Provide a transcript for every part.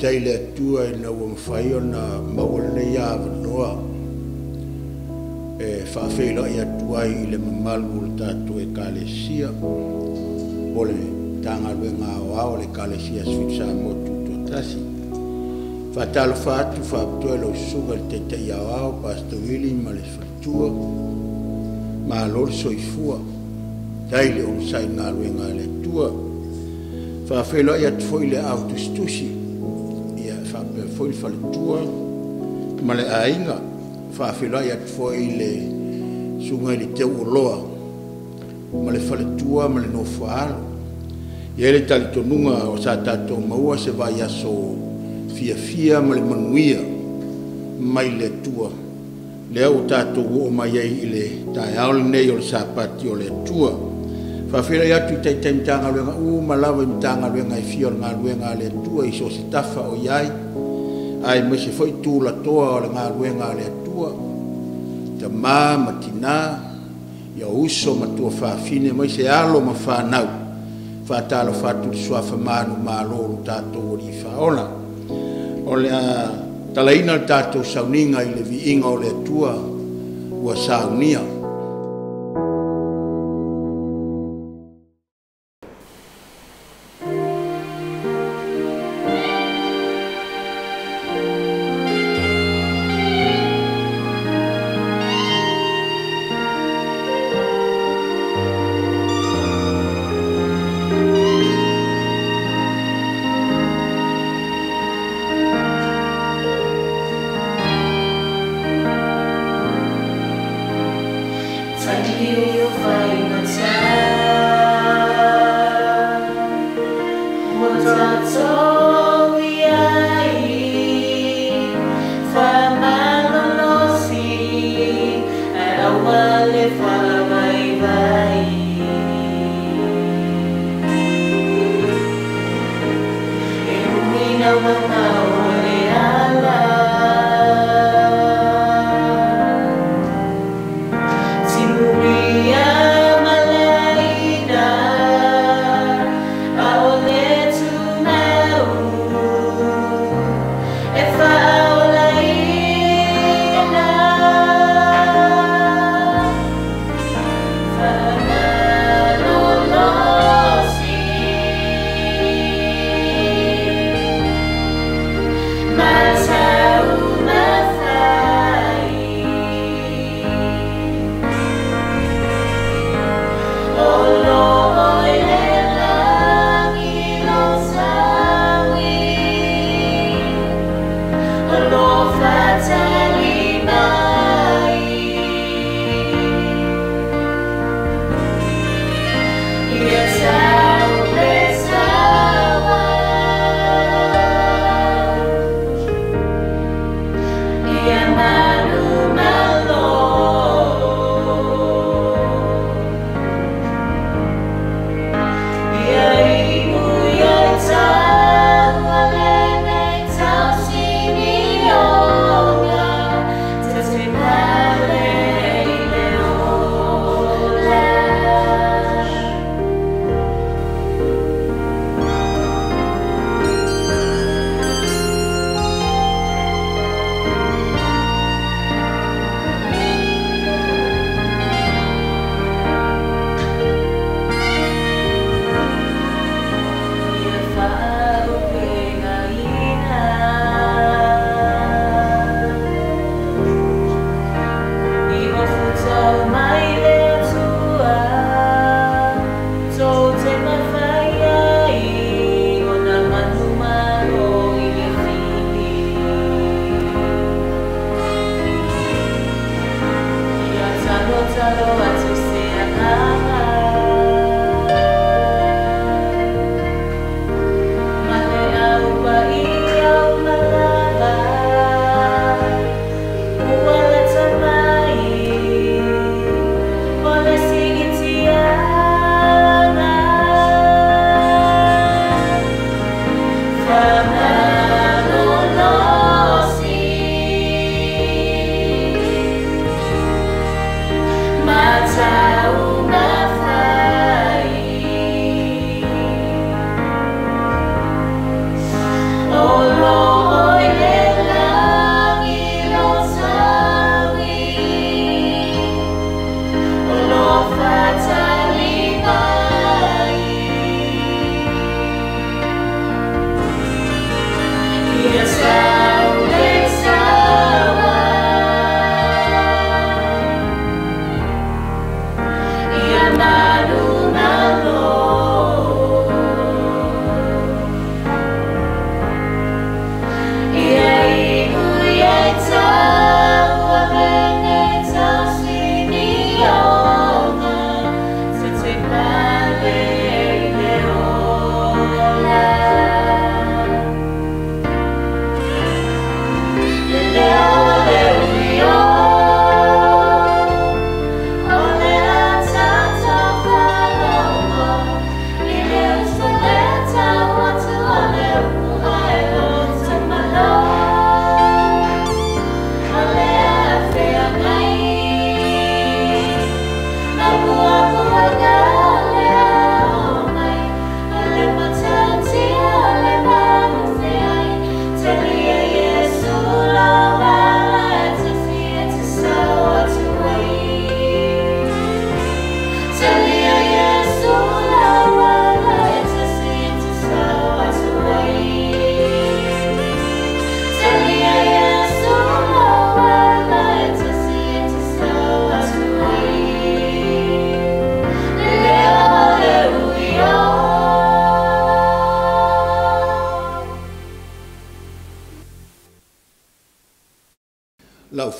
tai le atua e na ua mawhai o na maua le ia avanoa e whaafeila i atua i le mamalu o le tātou e kālesia o le tāngalue ngā o le kālesia switsa motu tuatasi whaatalo whaatu whaaptua lo sunga le te tei ao Pastor Willi ma le whatua ma lor soifua tai le onsai ngā lue ngā le tua whaafeila i atu foi le autostusi ia whaapea foi whaletua ma le ainga whaafeila i atu foi le sunga i le teu o loa ma le whaletua ma le no whaalo ia le talitonunga o sa tātou maua se vai aso fia ma le manuia mai le tua le au tātou o mai ai i le tae aole nei o le sapati o le tua whawhira i atu i teitai mtanga luenga malawa i mtanga luenga i fio ngā luenga le tua i so se tafa o iai ai me se foi tūla toa o le ngā luenga le tua ta ma tina ia uso matua whawhine mai se alo ma whanau whaatalo whatu suafa manu māloro tātou o li whaola o le talaina le tātou sauninga i le viinga o le tua ua saunia.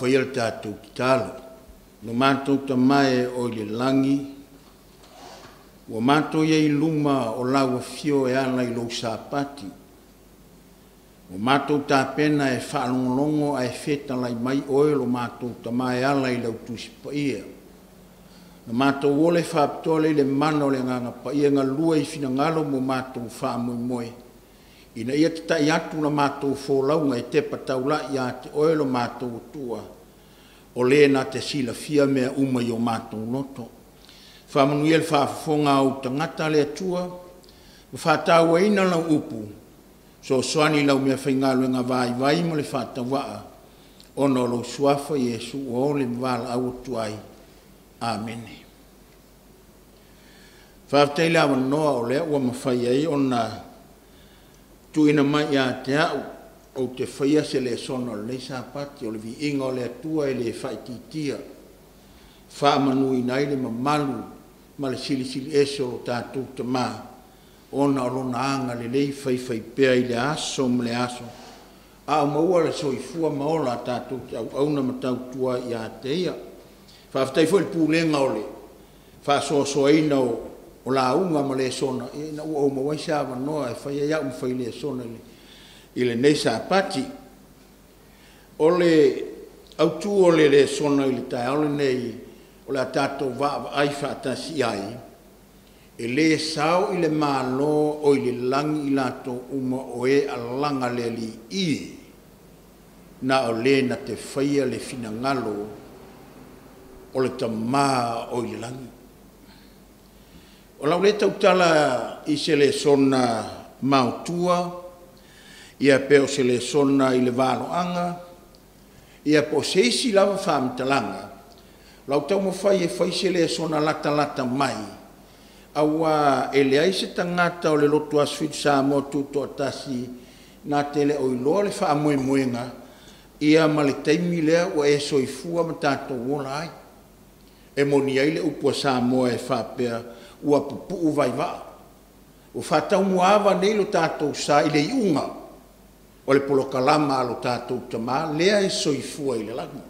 whaia le tātou ki tālo. No mātou ta mai o le langi, wa mātou iei luma o lawa fio e ala I lo sāpati. Wa mātou ta pena e whaalongolongo e feta lai mai oe lo mātou ta mai ala I lau tusi pa ia. No mātou ole whaapitole le mano le nganga pa ia ngā lua I fina ngalo mo mātou whaamoi moe. Ina ia te tai atu na mātou fōlaunga e te pataula ia te oe lo mātou tua. O le na te sila fia mea uma I o mātou noto. Whamanuia le whaafonga au tangata le atua. Whaataua ina lau upu. So soani lau mea whaingalu ngā vai mo le whaatawaa. Ono lo suafa Yesu o le mwala au tuai. Amen. Whaafteile awa noa o lea ua mawhai ai ona tu ina mai a te au o te whaia se le sona le sāpati o le vi inga o le atua e le whaititia. Whaamanu I nai le mamalu ma le sili eso o tātou te mā. Ona o lona anga le lei whai pēa I le aso ma le aso. A o maua le soifua maola tātou te au auna matau tua I a te ia. Whaaftai fo le pūlenga o le. Whaasoasoaina o la unga ma le sona. Ina ua o mawai sāwa noa e whai ia umwhai le sona I le nei sāpati. O le autu o le sona I le tai ole nei o le tātou waa ai whaatasi ai. E le sao I le mālo o I le langi I lato uma o e alanga le li I. Na o le na te whaia le fina ngalo o le tamā o I le langi. O lau le tautala I se le sona mautua, ia peo se le sona I le wāloanga, ia po se isi lava whaamitalanga, lau tau mo whai e whai se le sona lata mai, aua e le aise tangata o le lotu aswit sa mo tuto atasi, na te le oiloa le wha moe moenga, ia ma le taimi lea ua e soifua ma tātou wola ai. E moni ai le upua sa moa e whapea, ua pupu vai va. O whatau muawa nei lo tātou sa I le iunga, o le polokalama lo tātou tama, lea e soifua I le langi.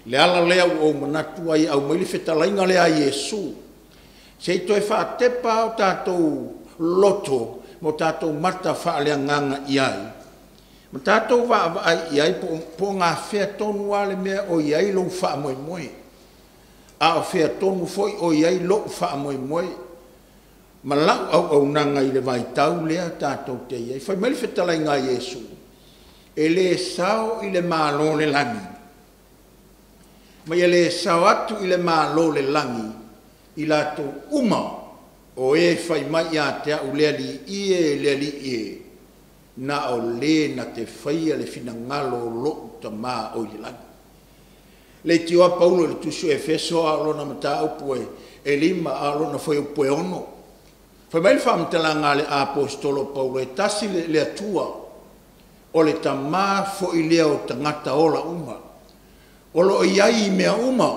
Le ala lea o manatua I au maili whetalainga lea Yesu. Se I toi whaatepa o tātou loto, mo tātou mata whaalea nganga I ai. Ma tātou wa I ai po ngā whea tonu ale mea o I ai lo wha moe moe. A o whea tonu foi o I ai lo wha moe moe. Ma lau au nanga I le vai tau lea tātou te iai. Whai mali whetalai ngā Yesu. E le sao I le mālo le langi. Ma e le sao atu I le mālo le langi. I lato uma o e whai mai a te au lea li ie. Na o le na te whaia le fina ngalo lo ta mā o I le langi. Le tioa Paulo le tusu e feso a lona mata upue e lima a lona foi upue ono. Foi mai whaamtalanga le apostolo Paulo e tasi le atua o le tamā foi lea o tangata ola uma. O lo iai I mea uma.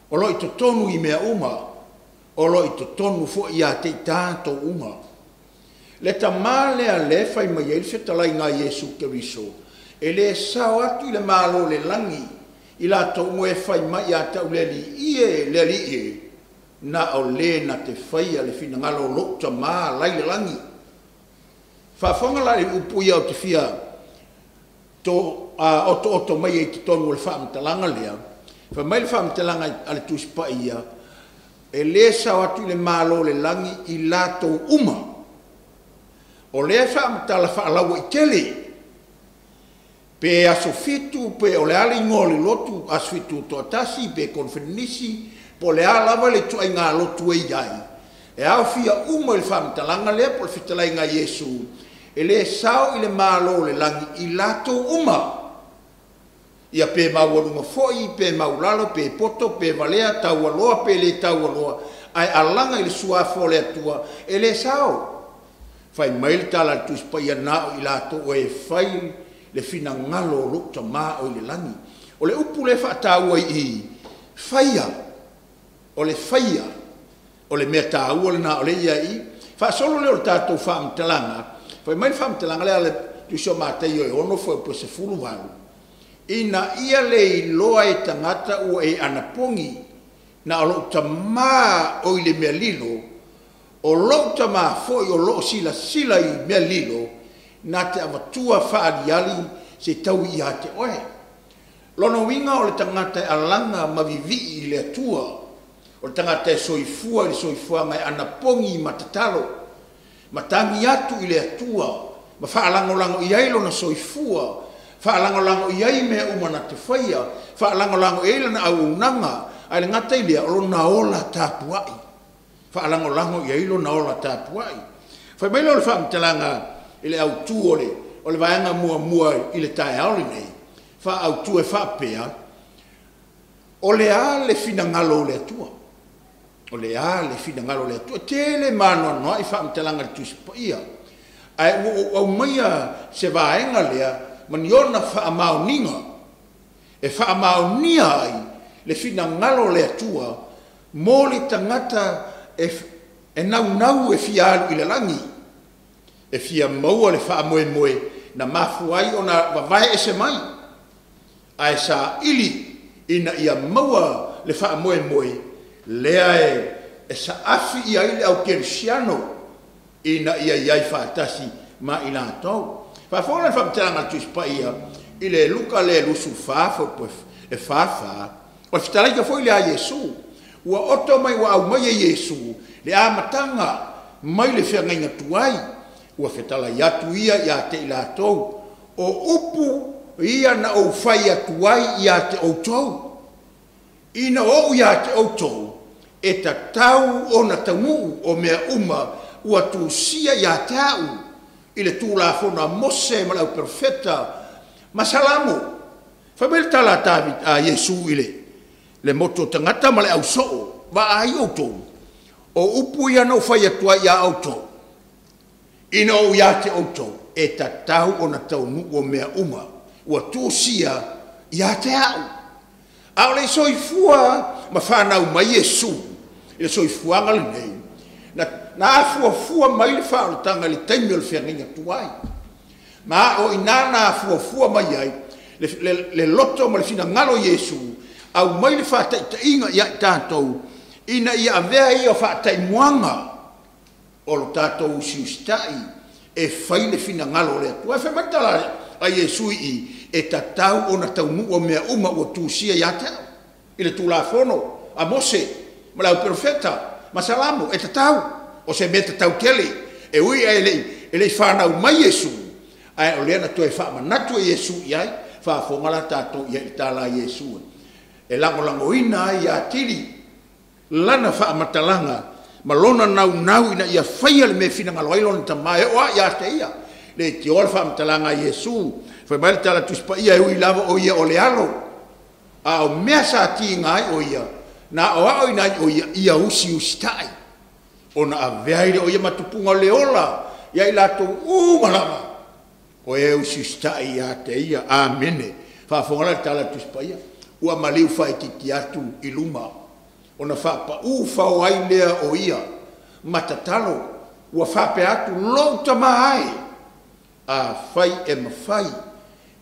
O lo I totonu I mea uma. O lo I totonu foi ia te tātou uma. Le tamā lea le fai mai e whetalai ngā Yesu Keriso. E le sao atu I le mālo le langi. I la tau moe whai mai a tau le li na o le na te whaia le fina ngalo lokta maa lai le langi. Whawhonga lai upui au te whia oto mai e te tonu le whaamtalanga lea. Wha mai le whaamtalanga ale tuspa ia e le sao atu le malo le langi I la tau uma. O le whaamtala whaalaua I tele. Pe aso fitu, pe o le ali ngoli lotu aso fitu to atasi, pe konfenisi, po le alava le tua ngā lotu e iai. E au fia uma il whaamitalanga lea, po le fitalai ngā Yesu. E le sao I le mālo le langi I lato uma. Ia pe mauarunga foi, pe maulalo, pe poto, pe valea, taualoa, pe le taualoa. Ai alanga I le suafo le atua, e le sao. Fai mail tala tuspa ia nao I lato o e fai le fina ngalo lukta maa o le langi. O le upu le whaataua I whaia. O le whaia. O le mea tāua le na o le ia I. Whaasolo le o le tātou whaamtalanga. Whai mai whaamtalanga le ale tuso mātai o e ono fwoi po se fulu waru. ina ia le iloa e tangata ua e anapongi na o lo tamā o i le mea lilo, o lo tamā foi o lo sila sila i mea lilo, na te avatua whaariali se tau i a te oe. Lono winga o le tangata e alanga mavivi i le atua, o le tangata e soifua i le soifua ngai anapongi i matatalo, matangi atu i le atua, ma whaalangolango i ailo na soifua, whaalangolango i ai mea umana te whaia, whaalangolango i ailo na au unanga, ai le ngata i lea o na ola tāpuai. Whaalangolango i ailo na ola tāpuai. Whai mailo le whaamtalanga i le au tū o le vaianga mua mua i le tae aole nei, wha au tū e whaapea, o le a le finangalo le atua. O le a le finangalo le atua. Tele manoa noa i whaamtalanga le tusipa ia. Ai au maia se vaenga lea, maniona whaamauninga, e whaamaunia ai, le finangalo le atua, mō le tangata e nau e fialu i le langi, e fia maua le whaamoe moe, na mafuai o na wawai e se mai, ai sa ili ina ia maua le whaamoe moe, lea e sa afi ia ile au kerisiano, ina ia iai whaatasi ma ina tau. Whafona le whaamtelanga tuspa ia, ile luka le lusu whaafo e whaafaa, o fitalai ka foi le a Yesu, ua oto mai wa au mai e Yesu, le a matanga, mai le whianga inga tuai, ua fetala iatu ia ia te ila tau, o upu ia na o whai atuai ia te o tau. Ina o ia te o tau, e ta tau o na tamu o mea uma, ua tu sia ia te au, ile tu la fona mose ma lau perfeta, masalamu, whamele tala David a Yesu ile, le moto tangata ma le au soo, wa ai o tau, o upu ia no whai atua ia o tau, ina o ia te o tau, e ta tau o na tau nu o mea uma, ua tu sia ia te au. Au le soifua, ma whanau mai Yesu, ile soifuanga le nei, na afua mai le whaaratanga le taimi o le whianginga tuai. Ma o ina na afua mai ai, le loto ma le fina ngalo Yesu, au mai le whaataitainga ia tātou, ina ia avea ia whaataimuanga, o lo tātou usiustai, e whai le fina ngalo le atua. E whamatala a Yesu i, e tatau o na taunu o mea uma o tūsia ia tau. I le tūlafono, a Mose, ma lau profeta, ma salamu, e tatau, o se me tatau kele, e ui e le whanau mai Yesu, ai o lea na toe whaamanatu e Yesu iai, whaafongala tātou ia i tāla Yesu. E lango ina ai a tiri, lana whaamatalanga, ma lona nau ina ia whaia le me fina ngaloailo na tamae, oa ia te ia, le te ola whaamatalanga Yesu, whai mai tala tuspa ia e ui lava o ia o le alo, a o mea sa ti ngai o ia, na o a o ina o ia usi tai, o na a veaire o ia matupunga le ola, ia i lato malama, o e usi tai ia te ia, amene, whaafongala tala tuspa ia, ua maliu whai titi atu i luma, o na whapa whao ai lea o ia, matatalo, ua whape atu louta mai, a whai e mawhai,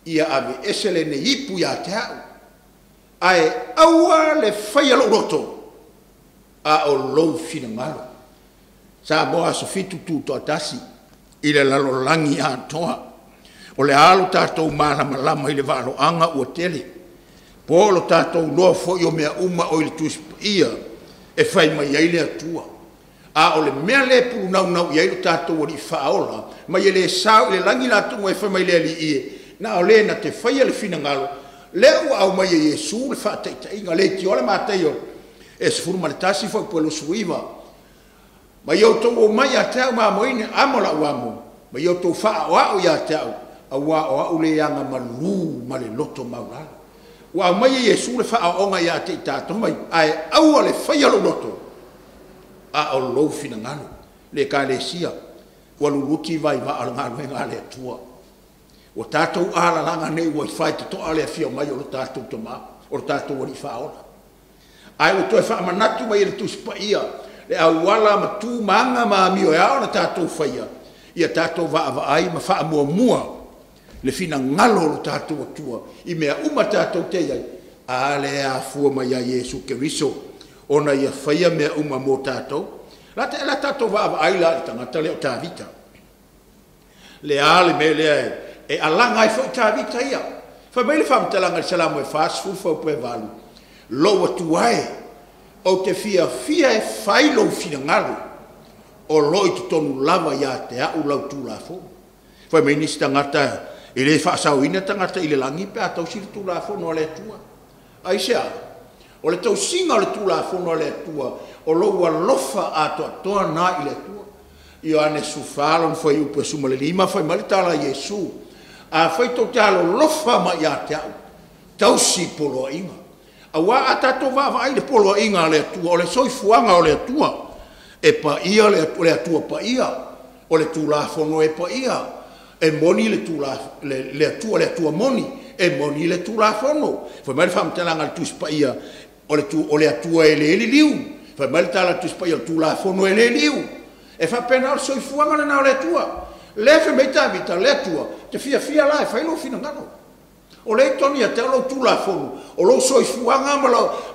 ia ave esele ne ipu ia te au, ai aua le whai alo roto, a o lou fina ngalo. Sa moa so fitu tūto atasi, i le lalo langi a toa, o le alo tātou malama i le valo anga ua tele, po lo tātou loa fo i o mea uma o ili tuspa ia, e whai mai aile atua. A o le mea le pulu nau i aile tātou o li whaola, mai ele sao i le langi lātunga e whai mai le li ie, na o le na te whai ale fina ngalo, le ua au mai e Yesu le whaataita inga, le ti ole mātai o, e se furu maritasi whai puelo suiva, mai o tau o mai a te au maa moine, amola uamo, mai o tau wha o au i a te au, a ua o au le anga malu, ma le loto maurala. Wa mai Yesu le fa onga ya te tato mai ai au le fa ya loto a o lo fina ngalo le ka le sia wa luluti vai va al ngalo ngale tua o tato ala langa nei wa fa to ale fio mai o tato to ma o tato wa fa ona ai o to fa manatu mai le tuspa ia le awala ma tu manga ma mi o ya ona tato fa ia tato va ai ma fa mua le fina ngalo lo tātou atua, I mea uma tātou te iai, a le a fua mai a Yesu Keriso, ona ia whaia mea uma mō tātou, la tātou wa aila I tangata leo tā vita. Le ale me lea e alanga I fo tā vita ia. Wha mai le whamtalanga le salamu e fast food fau pue valu. Lo atu ai, o te fia e whailo fina ngalo, o loi tu tonu lava ia te au lau tū la fo. Wha mai nisi tangata, I le whaasau ina tangata I le langi pe a tau siri tū la fo no le atua. Ai sea, o le tau singa o le tū la fo no le atua, o lo ua lofa a toa toa na I le atua. Io ane su whalon whai upe suma le lima, whai malitala Yesu. A whai tau te alo lofa ma ia te au. Tau si polo inga. A wā a tato vāwa ai le polo inga le atua, o le soifuanga o le atua. E pa ia le atua pa ia. O le tū la fono e pa ia. E moni le tū la, le atua moni. E moni le tū la fono. Whai maliwhamtalanga le tūs pa ia. O le atua e le liu. Whai malitala tūs pa ia le tū la fono e le liu. E fa pena o soifuanga le nao le atua. Le fe meita vita le atua. Te fia la e whailo fina ngano. O le toni a te alo tū la fono. O lo soifuanga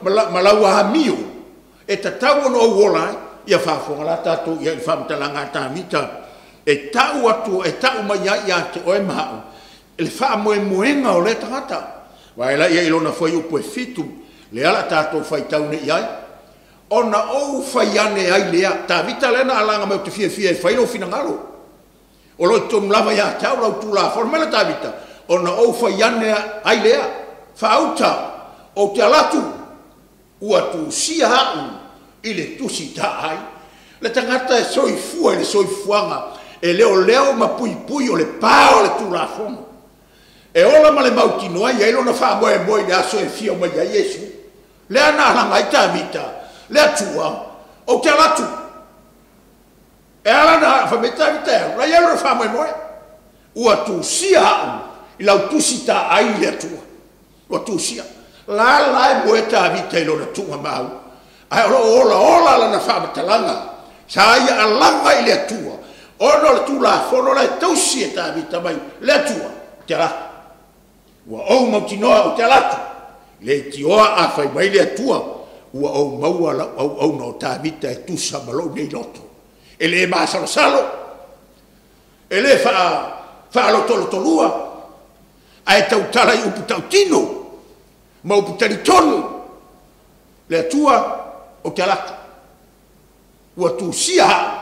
ma lau a mio. E ta tau no uolai. Ia whafonga la tātou ia whamtalanga tā vita. E tau atu, e tau mai ia te oe mahau. E le wha moe moenga o le tangata. Waela ia ilona whai upo e fitu. Le ala tātou whai tau ne iai. Ona ou whai ane ai lea. Tā vita lena alanga meu te fia e whaino fina ngalo. O loi tonu lava ia te au lau tū la formela tā vita. Ona ou whai ane ai lea. Whaauta o te alatu. Ua tu sia hau. I le tusi tā ai. Le tangata e soifua, le soifuanga. E leo ma pui o le pā o le tū la fono. E ola ma le mautinoa ia ilo na wha moe le aso e fia mai a Yesu. Le ana alanga I tā vita. Le atua o te alatu. E ala na wha me tā vita. La ia ilo na wha moe. Ua tu sia au. I lau tusi tā ai le atua. Ua tu sia. La e moe tā vita ilo na tunga mau. Ai ola la na whamatalanga. Sa ia alanga I le atua. Ono le tū la fono la e tausi e tā vita mai. Le atua. Te alatu. Ua ou mautinoa o te alatu. Le tioa a whai mai le atua. Ua ou maua la au no tā vita e tusa malo nei loto. E le māsalo salo. E le wha alo tolua. Ai tau tala I upu tau tino. Ma upu tali tonu. Le atua. O te alatu. Ua tu sia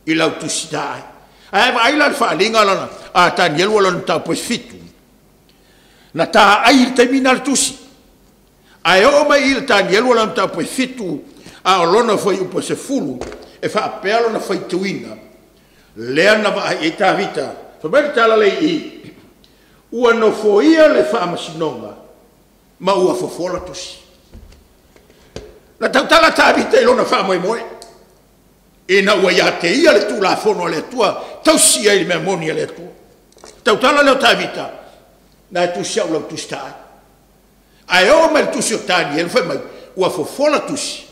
I lau tu sidai. Ai la whaalinga lana. A tani elu lana tau poes fitu. Na tā ai il taimina le tusi. Ai o mai il tani elu lana tau poes fitu. A olona foi upo se fulu. E whaapea lana foi tuina. Lea na wa e tā vita. Whamari tala lei I. Ua no foia le whaamasinonga. Ma ua fofola tusi. La tautala tā vita ilona wha moe moe. E na ua ia te ia le tū la fono le tua. Tausia I le mea moni le tua. Tautala leo tā vita. Na e tusi au lau tusi tā. Ai o mai tusi o tāni. E whai mai. Ua fofola tusi.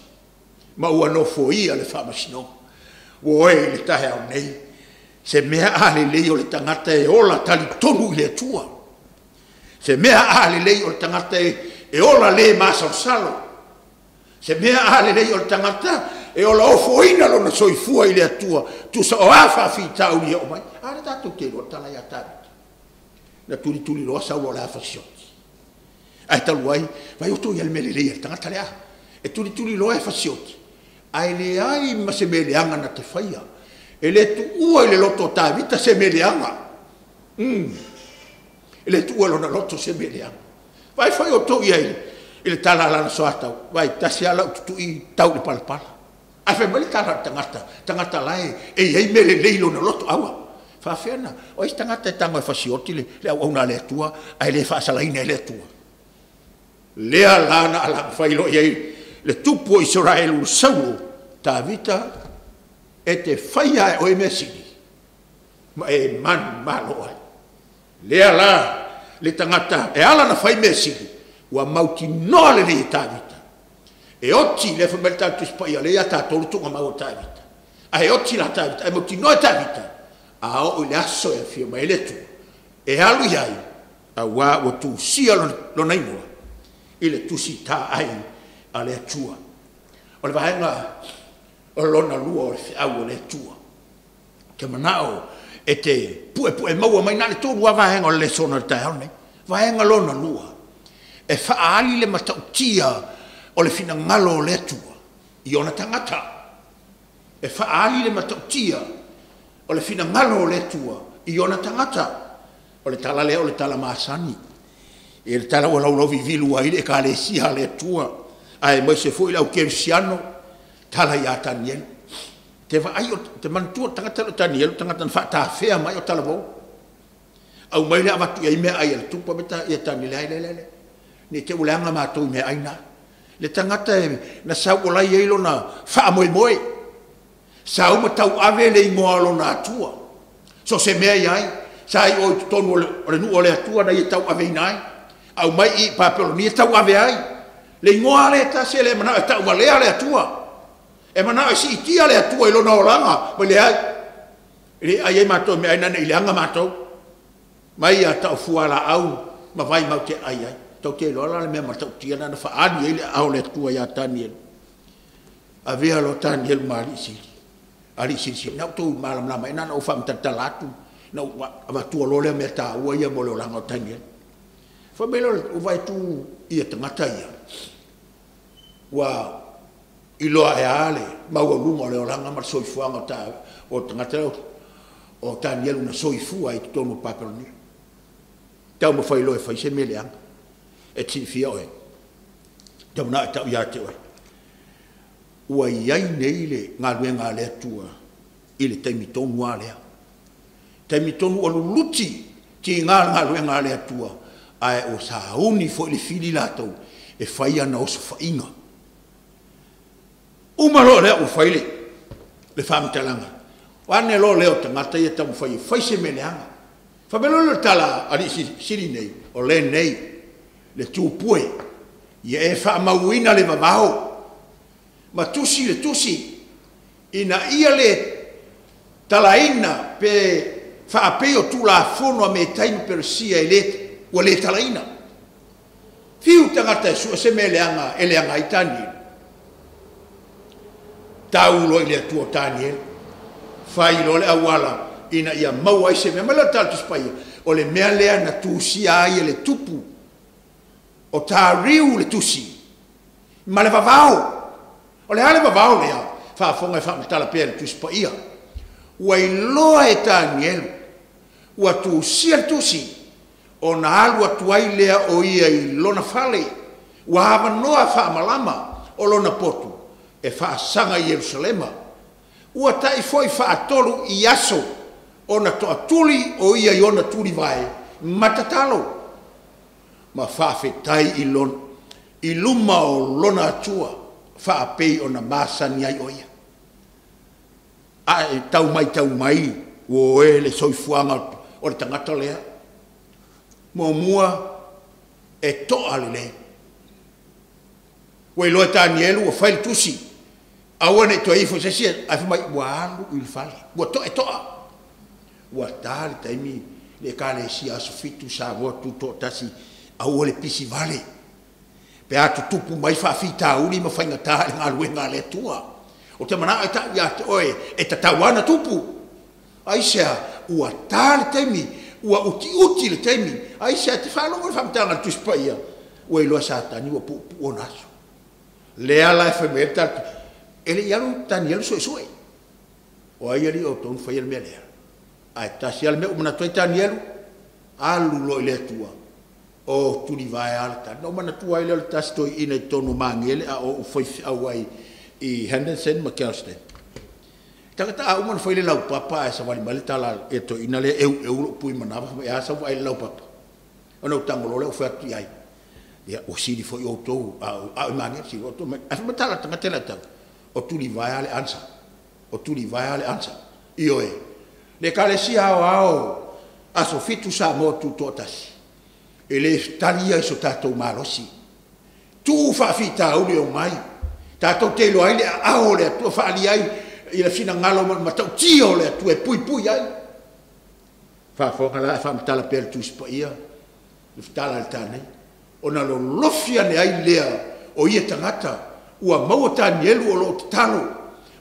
Ma ua no fo ia le wha masino. Ua oe le tahe au nei. Se mea ale lei o le tangata e ola tali tonu I le tua. Se mea ale lei o le tangata e ola le masa o salo. Se mea ale lei o le tangata, e o la ofoina lona soifua I le atua, tu sa o awha whitau ni o mai. Ale tātou te roa tala ia tāwita. Na tuli loa sau lo le awha sioti. Ai talu ai, vai o tō ia le mele lei le tangata lea. E tuli loa e awha sioti. Ai le ai ma se mele anga na te whaia. E le tu ua I le loto tāwita se mele anga. E le tu ua lona loto se mele anga. Vai whai o tō ia I le tala lana soatau. Vai, tasi ala ututu I tau le palapala. Ai whai mali tala tangata lae. E iei mele leilo na loto awa. Whawhiana. O is tangata e tango e whasioti le au auna le atua. Ai le whaasalaina e le atua. Lea lana ala whailo iei. Le tupu o Israelu sauro. Tā vita e te whaia e o e mesini. Ma e manu malo ai. Lea la le tangata e ala na whai mesini. Ua mauti noa le nei tā vita. E oti le whamari tātu ispai a lea tā tolutunga mau tā vita. A e oti la tā vita, e mauti noa tā vita. A o le aso e fia mai le tu. e alu iai a wā o tu sia lo naimua i le tusi tā ai a le atua o le vahenga o lona lua o le fiau o le atua ke manao e te pue maua mai nā le tōru a vahenga o le sona le tae nei vahenga lona lua e whaali le matautia o le fina ngalo o le atua i ona tangata e whaali le matautia o le fina ngalo o le atua i ona tangata o le tala lea o le tala masani e le tala o lau vivilu ai le kalesia le atua ai mai se foi lau kersiano tala ia Daniel te va ai te mantua tangata o Daniel tangata fa ta fea mai o tala vo au mai le avatu ai me ai le tupa beta ia Daniel ai le ni te ulanga matou me aina le tangata na sa o lai ilo na fa moi sa o tau ave le ngolo na atua so se me ai sai o tonu o le nu o le atua na i tau ave nai au mai i papelo ni tau ave ai le ngoa le ta se le mana tau vale le atua e mana si tia le atua i lona olanga mai le ai le ai matou me aina nei le anga matou mai a tau fuala au ma vai mau te ai tau te lola le me matou tia na fa ani ile au le atua ia Daniel avea lo Daniel mali si na tu malam lama ina o fam tatalatu na va tu lo le meta o ia mo lo langa Daniel fa belo o vai tu ia tangata ia wa ilo ale ma o lungo le langa ma soifuanga ta o tangata o Daniel na soifu ai tonu papel ni tau mo fai lo e fai se meleang e ti fia o tau na tau ia te ua iai nei le ngaluenga le atua i le taimitonu a lea taimitonu o luluti ti ngaluenga le atua ae o sauni fo i le fili latou e fai ana oso fainga umalo lea o fai le whaamitalanga wane lo leo tangata ia tamu fai se meleanga whamelo le tala ari siri nei o le nei le tūpue ia e whaamauina le vavaho ma tusi le tusi ina ia le talaina pe whaapeo tu la fono a me taimi persia e le o le talaina fiu tangata e sua se me leanga i Daniel taulo i le atua Daniel fai lo le awala ina ia mau ai se me mala tatu spaia o le mea lea na tusi ai le tupu o ta riu le tusi ma le vavao o le ale vavao lea whaafonga e whaamitala pēr tu spaia ua i loa e Daniel ua tu sia tusi o na alu atu ai lea o ia i lona fale ua hawa noa whaamalama o lona potu e whaasanga i Yerusalema ua tai foi whaatolu i aso o na toa tuli o ia i ona tuli vai matatalo ma whaafetai i luma o lona atua whaapei o na masani ai oia. Ai tau mai, o e le soifuanga o le tangata lea. Mo mua e toa le le. Wei loa Danielu o whaile tusi. Aua ne toa ifo se sia, ai whamai ua alu i le whale. Ua toa e toa. Ua tāle taimi le kāle si aso fitu sa wotu to tasi aua le pisi vale. Pe atu tupu mai whawhita uri ma whainga tāle ngā luenga le tua. O te mana ai ta ia te oe e ta tawana tupu. Ai sea ua tāle taimi, ua uti le taimi. Ai sea te whalongo le whamitanga tuspaia. Ua iloa satani ua pupu o naso. Lea la efemeta ele ialu Daniel soe. O ai ali o tonu whai mea lea. Ai tasi al me umana toi Daniel alu lo ile tua. O tuli vai al ta no mana tua ile tasi toi ina tonu mangele a o foi awai i Henderson McAllister. Takata a umana foi le lau papa e sa wali male tala e to ina le eu pui manava e asa vai lau papa. Ono tangolo le o fa tu ai. Ya o sili foi o to a mangele si o to a fa tala tanga ta. O tuli vai ale ansa. O tuli vai ale ansa. Ioe. Le kalesia ao aso fitu sa mo tu totasi. Ele talia so tato malosi. Tu fa fita o le mai. Tato te lo ai a o le tu fa ali ai i la fina ngalo ma tau tio le tu e pui ai. whaafonga la e whaamtala pēr tu ispa ia, le whtala le tānei. Ona lo lofia ne ai lea o ia tangata, ua maua tāni elu o lo te talo,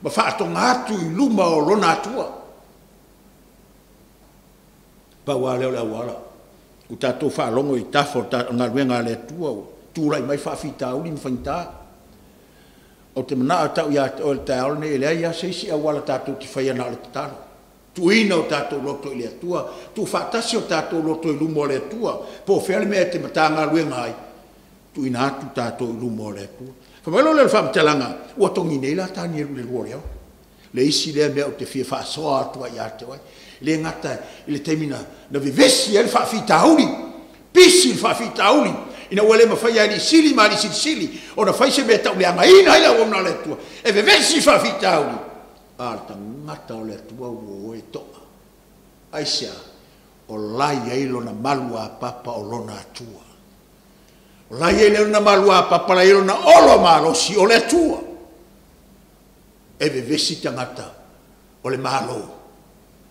ma whaatonga atu I luma o lona atua. Pa wā leo lea wala, u tātou whaalongo I tafo ngā ruenga le atua, tūrai mai whaafita uli ni whainta. O te mana a tau ia o le taeone, e lea ia seisi a wala tātou ki whaia na le te talo. Tuina o tātou loto I le atua, tu whaatasi o tātou loto I luma o le atua, po whiale mea te mata ngā ruenga ai, tuina atu tātou I luma o le atua. Whamailo le whaamtelanga, ua tongi nei la tāni eru le lua leo. Le isi lea mea o te whia whaasoa atua I ate wai. Le ngata I le temina, na vivesi e le whaafita auli, pisi le whaafita auli, ina ua le mawhai ai li sili ma li sili, o na whaise mea tau le anga ina ila o na le atua, e vivesi whaafita auli. Arta ngata o le atua ua e toa. Aisea, o lai eilo na malua papa o lona atua. O lai eilo na malua papa la eilo na olo malo si o le atua. E vevesi tangata o le malo.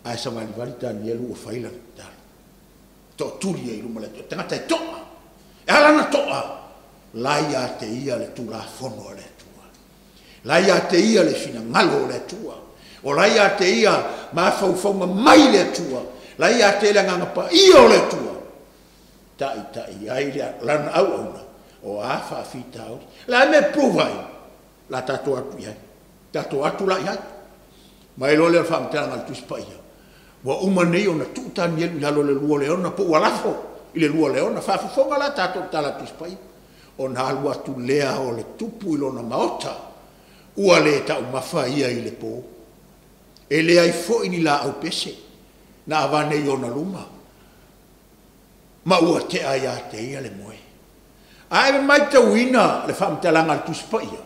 Ai sa mali valita ni elu o faila tala. To tuli eilo ma le atua. Tangata e toa. E alana toa. Lai a te ia le tula fono o le atua. Lai a te ia le fina ngalo o le atua. O lai a te ia ma faufaunga mai le atua. Lai a te ia ngangapa ia o le atua. Tai ai le lana au auna. O a whaafita au. La me provai. La tato atu iai. Tato atu la iai. Mai lo le whaamtera ngal tuispa ia. Wa umanei o na tuutani elu lalo le lua leona po walafo. I le lua leona. Whaafufonga la tato tala tuispa ia. O na alu atu lea o le tupu ilo na maota. Ua le tau mawha ia I le po. E le ai fo ini la au pese. Na avane I ona luma. Ma ua te ai a te ia le moe. Ai mai tau ina le whaamtalanga le tuspa ia.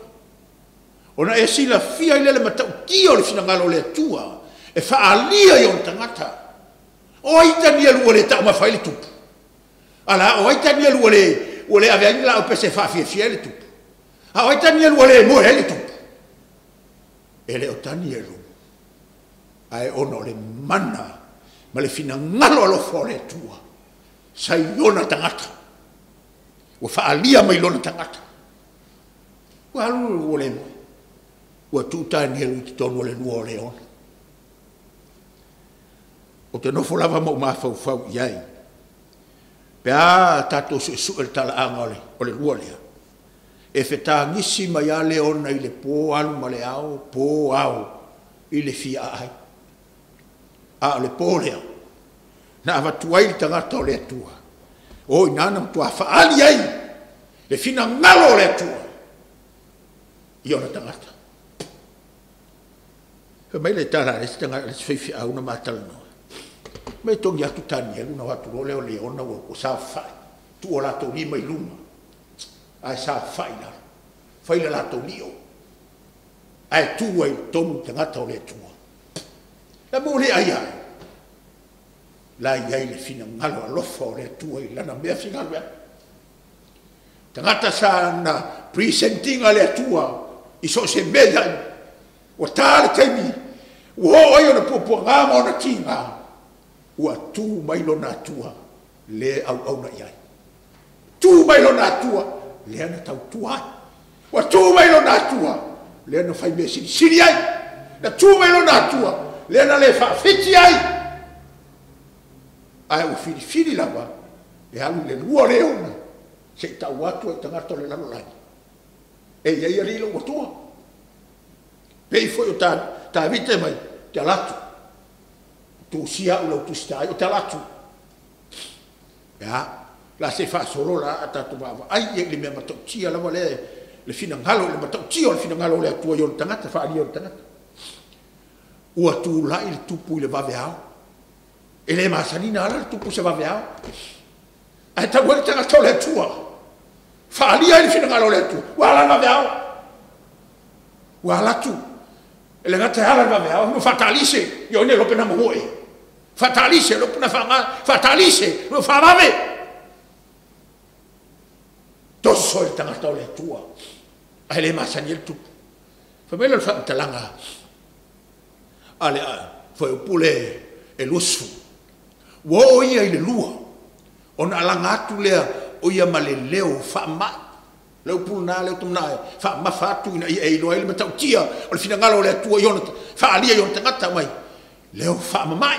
Ona e sila fia I le matau tio le finangalo le atua. E whaalia I on tangata. O aita ni alu le tau mawha le tupu. Ala o aita ni alu le aveangi la au pese whaafia fia le tupu. O aita ni alu le moe le tupu. Ele o tani elu. Ai ono le mana. Ma le fina ngalo alo fore tua. Sai lona tangata. Ua whaalia mai lona tangata. Ua alu o le moe. Ua tūtani elu ki tonu le lua o le ona. O te nofo lava mau mawhau iai. Pea tato su el tala anga o le lua lea. E whetā ngisi mai a le ona I le pō alu ma le ao, pō ao, I le fia ai. A le pō lea. Na awatuai li tangata o le atua. O I nana mtua whaali ai. Le fina ngalo o le atua. I ona tangata. He mai le tara, le tangata, le sweifi au na matala noa. Mai tongi atu tani elu na watu role o le ona o sa whai. Tu o lato ni mai luma. Ai sa faina. Faina la to lio. Ai tu ai tonu tangata o le tua. La mo le ai ai. La ai le fina ngalo alofa o le tua I lana mea fina mea. Tangata sa na presenting a le tua I so se mea o tale taimi. O oi o na popo ngama o na tinga. Ua tu mai lo na tua le au na iai. Tu mai lo na tua. Le ana tau tua. Wa tu mai lo na tua. Le ana fai me siri ai. Na tu mai lo na tua. Le ana le fa fiti ai. Ai o fili lava. Le alu le lua le ona. Se tau atu e tangato le lalo lai. E ia rilo o tua. Pei foi o ta vite mai. Te alatu. Tu sia ulau tu stai o te alatu. Ya. La se fa solo la atatu bava ai e le me matautia la le fina ngalo le matautia le fina ngalo le tua yo tangata fa ali yo tangata ua tu la il tupu le vaveao e le masanina ala tupu se vaveao ai ta vuelta tangata le tua fa ali le fina ngalo le tua ua la vaveao ua la tu e le ngata ala vaveao no fatalise yo ne lo pena moe fatalise lo pena fa fatalise lo fa vave Tosso il tangata o le tua. Ai le masani il tupu. Famelo il whaamtalanga. Ale foi o pule e lusu. Wo o ia i le lua. Ona alanga atu lea o ia ma le leo whaama. Leo pulna leo tumna whaama whatu ina ia e loa ili matau tia. O le finangala o le atua iona whaalia iona tangata mai. Leo whaama mai.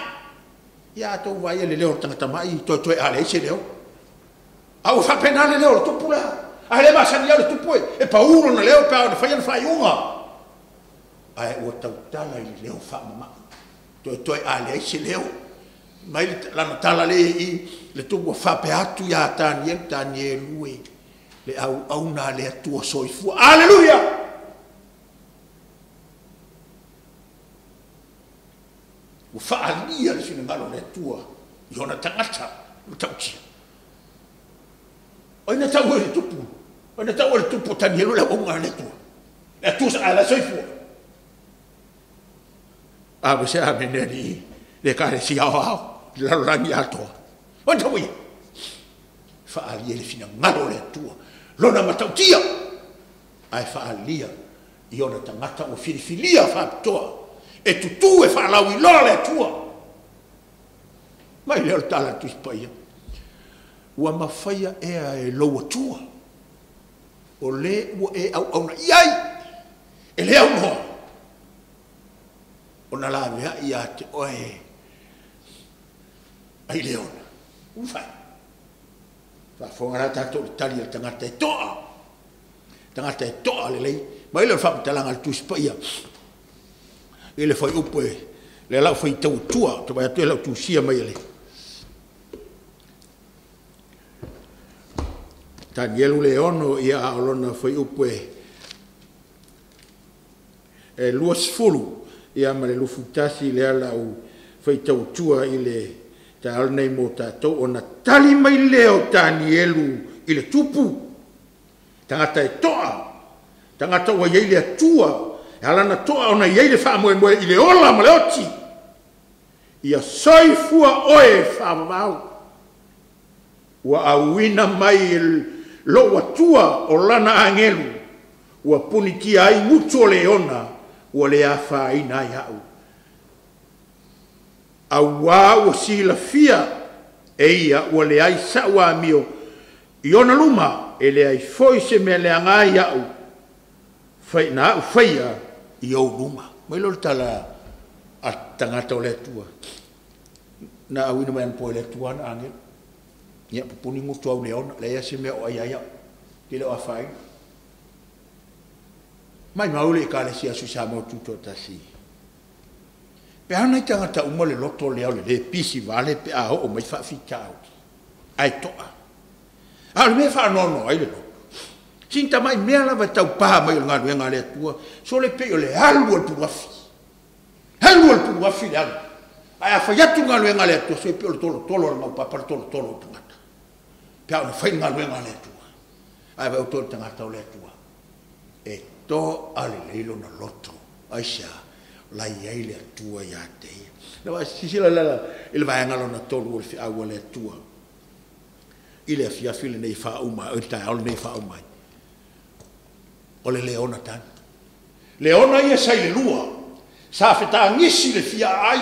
Ia tau vai le leo tangata mai toi ale se leo. Au whapena le leo le tupu la. A le masani le tupu e pa uro na leo pa o le whaiana whaiunga. Ai ua tau tala i leo whaama mai. Toi ale se leo. Mai lana tala le i le tupu whape atu ia tani e lue le au na le atua soifua. Aleluia! Ua whaalia le sina ngalo le atua i ona tangata o tautia. O ina tau e le tupu. O ina tau e le tupu tani e lue le aunga le atua. Le atua sa ala soifua. Awe se a meneri le kare si au au. La rangi atoa. O tau ia. Whaalia le fina ngalo le atua. Lona matautia. Ai whaalia i ona tangata o filifilia whaapitoa. E tutu e whaalau i loa le atua. Mai leo tala tuispaia. Ua mawhaia ea e loa tua. O le ua e au na iai. E le au noa. O na la mea ia te oe. Ai leona. Ufai. Whafongara tato le tali le tangata e toa. Tangata e toa le lei. Mai le whapatalanga le tuispaia. E le whai upo e. Le lau whai tau tua. Te vai atu e lau tusia mai le. Tani elu le ono ia aolona whai upo e. E luas fulu. Ia ma le lufutasi le ala u whai tau tua i le ta al nei mo tatou ona tali mai leo tani elu i le tupu. Tangata e toa. Tangata ua iei le atua. E alana toa ona iei le whaamoe moe i le ola ma le oti. Ia soifua oe whaamau. Ua auina mai lo atua o lana angelu. Ua punitia ai mutu o le ona. Ua le awha ina ai au. Awa ua sila fia e ia ua le ai sawa mio i ona luma e le ai foi se me le angai au fai na au faia i au luma mai lo tala a tangata o le tua na au ina mai anpo le tua na angel ia pupuni ngutu au leona le ia se me o ai ai ke le o fai mai maule ka le sia su sa mo tuto tasi. Pe ana i tangata uma le loto le au le pisi vale pe a o mai whawhikau. Ai toa. A le mea whanono ai le loto. Sinta mai mea lava tau paha mai o ngā ruenga le atua. So le pe o le halu al puruafi. Halu al puruafi le alu. Ai a whaiatu ngā ruenga le atua. So le pe o le tolo ngā papara tolo o tangata. Pe a o le whai ngā ruenga le atua. Ai vai o tolo tangata o le atua. E to ale leilo na loto. Ai sea. La iai le atua ia te ia. Na wa sisila lala il vai ngalo na tolu o le aua le atua. Ile a fia file nei wha uma, o tai aole nei wha uma. O le leona tan. Leona ia sai le lua. Sa feta ngisi le fia ai.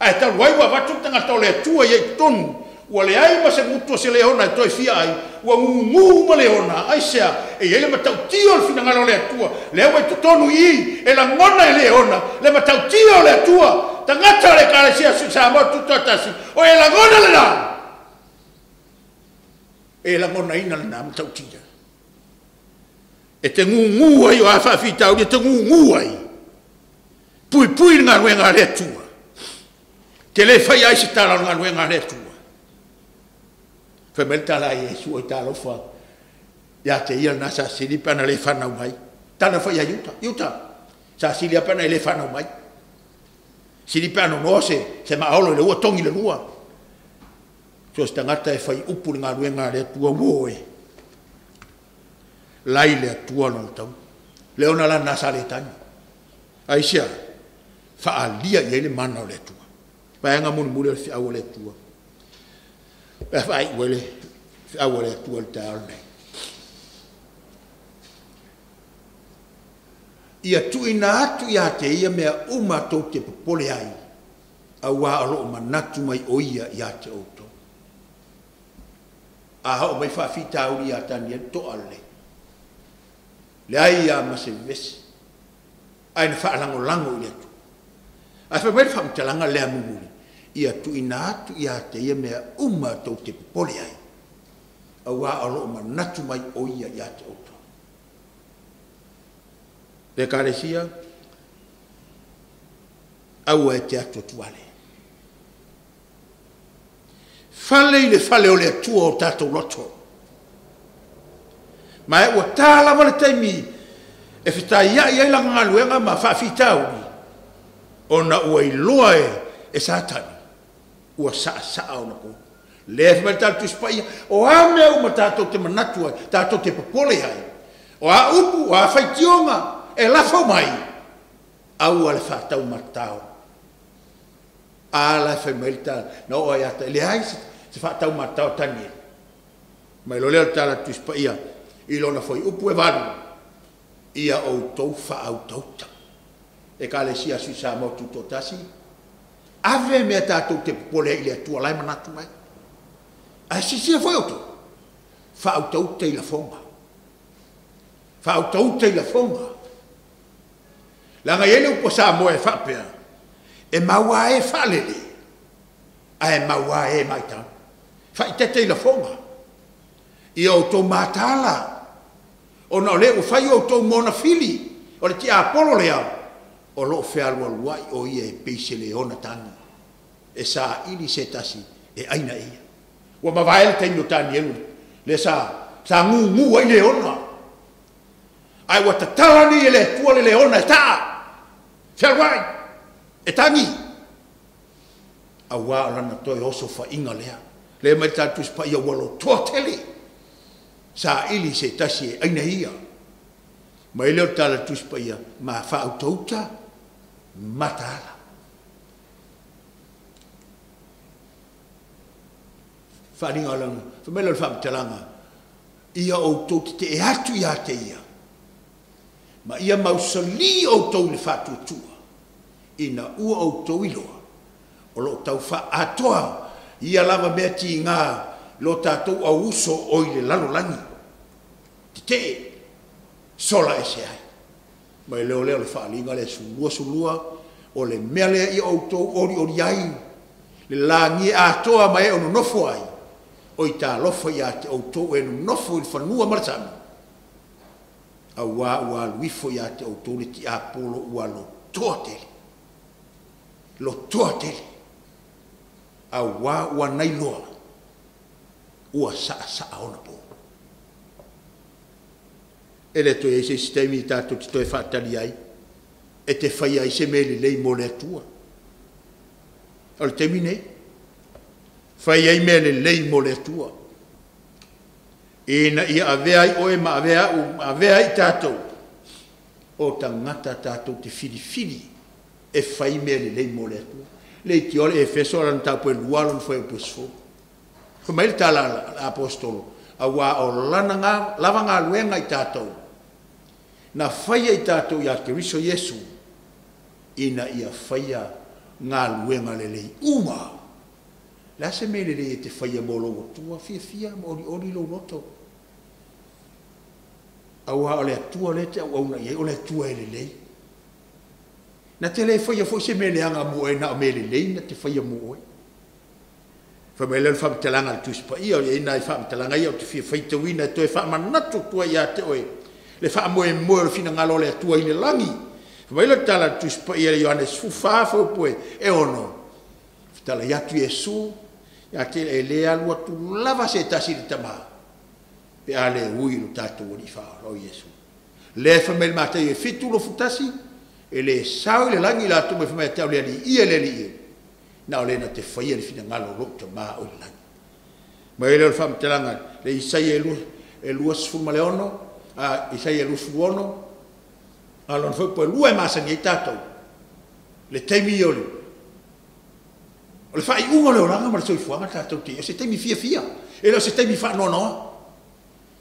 Ai talu ai wa watu tangata o le atua ia tonu. Ua le ai ma se mutu se leona e toi fia ai. Ua ngungu ma leona. Ai sea, e ele matau tio le fina ngalo le atua. Le awa i tonu i, e la ngona e leona. Le matau tio le atua. Tangata le kare sia su sa mo tuto atasi. O e la ngona le na. E la ngona ina le na matau tia. E te ngungu ai o awha fitau, e te ngungu ai. Pui pui ngā ruenga le atua. Te le fai ai se tala ngā ruenga le atua. Femelta la Yesu o talo fa ya te ia na sa sili pana le fana mai tana fa ya yuta sa sili pana le fana mai sili pana no se ma olo le o tongi le lua so sta ngata e fai upu nga ruenga le tua woe lai le tua no tau le ona la na sa le tani aisia fa alia ye le mana le tua pa nga mun mure fi awole tua. Vai wele awole tua tal nei. Ia tu ina atu ia te ia mea uma tau te popole ai. aua o loo manatu mai o ia ia te outou. A hao mai whaafitauri a tani e to ale. Le ai a ma se vesi. Ai na whaalango lango i atu. Ai whamai whamtalanga lea mumuri. Ia tu ina atu ia te ia mea tau te pole ai. Aua o loo manatu mai o ia ia te outou. Le karesia, aua e te atu tuale. Fale i le fale o le atua o tātou loto. Ma e ua tāla wale taimi e whitai ia i eilanga ngā luenga ma whaafitauri. O na ua i loa e sātani. Ua saa o na ko. Le e whimai tātou spai o a mea uma tātou te manatua, tātou te papole ai. O a upu, o a whaitionga, e lafo mai. Au ale whātau matao. Ala whimai tātou, na o a iata, le ai se whaatau matau tani. Mai lo leo tāla tu spa ia, i lona foi upu e waru, ia o tau whaau tauta. E ka le sia sui sa mau tu totasi, ave mea tātou te pole i le atua lai manatu mai. A sia foi oto, whaau tauta i la fonga. Whaau tauta i la fonga. Langa ele upo sa moe whapea, e maua e whalele, a e maua e maitau. Whaitete i la fonga. I o tō mātala. O na le o whai o tō mona fili. O le ti a polo le au. O lo whea lua luai o ia e peise le ona tani. E sa ili se tasi e aina ia. Ua mawaele teino tani elu. Le sa ngu ai le ona. Ai wa tatalani e le tua le ona e taa. Whea luai. E tangi. A wā lana toi oso wha inga lea. Le mai tātou spa ia walo toa tele. Sa ili se tasi e aina ia. Mai leo tāla tu spa ia ma whaau tauta matala. Wharinga langa. Whamela le whamtalanga. Ia o tauta te e atu ia te ia. Ma ia mausali o tau le whātua tua. Ina ua o tau iloa. O lo tau wha atoa. Ia lava mea ti ngā lo tātou au uso o i le lalo langi. Te sola e se ai. Mai leo le whaalinga le sulua o le mea lea i autou ori ai. Le langi atoa mai ono nofo ai. O i tā lofa i a te autou e nofo i whanua maratami. A ua luifo i a te autou le ti a polo ua lo toa tele. Lo toa tele. A ua nei loa. Ua saa ona po. Ele to e se sistemi tātou ti toi whaatali ai. E te whai ai se mele lei mo le atua. Al temi nei. Whai ai mele lei mo le atua. E na ia avea ai oe ma avea ai tātou. O tangata tātou te fili. E whai mele lei mo le atua. Le ti ole e feso ran tapu e lualon foi o pesfo. Ko mai tala apostolo a wa o lana lava nga luenga i tātou. Na whaia i tātou ia Keriso Yesu. Ina ia whaia ngā luenga lelei uma. La se me lelei e te whaia molo o tua fia ori lo noto. A wa ole atua le te au na ye ole atua e lelei. Na te le whaia fo se me leanga mo e na me lelei na te whaia mo e. Whamele le whamtalanga le tuspa ia, e ina i whamtalanga ia o te whia whaitawina, to e whamanatu tua ia te oe. Le whamoe moe le whina ngalo le atua i le langi. Whamele tala le tuspa ia le Iohannes fufafo poe, e ono. Tala iatu Yesu, ia te e le alua tu lava se tasi le tama. Pe a le ui lo tātou o ni wha, o Yesu. Le whamele mata i e fitu lo futasi, e le sao i le langi la tu me whamele tau le ali ia le li ia. Na ole na te whaia le whina ngalo lo te maa o le langi. Ma ele o le whamtalanga, le Isai e lua sfuma le ono, Isai e lua sfuma ono, alon fai po e lua e masani e tātou. Le teimi i ole. O le whai unga le oranga ma le soi fuanga tātou te, o se teimi fia. E le o se teimi wha noa.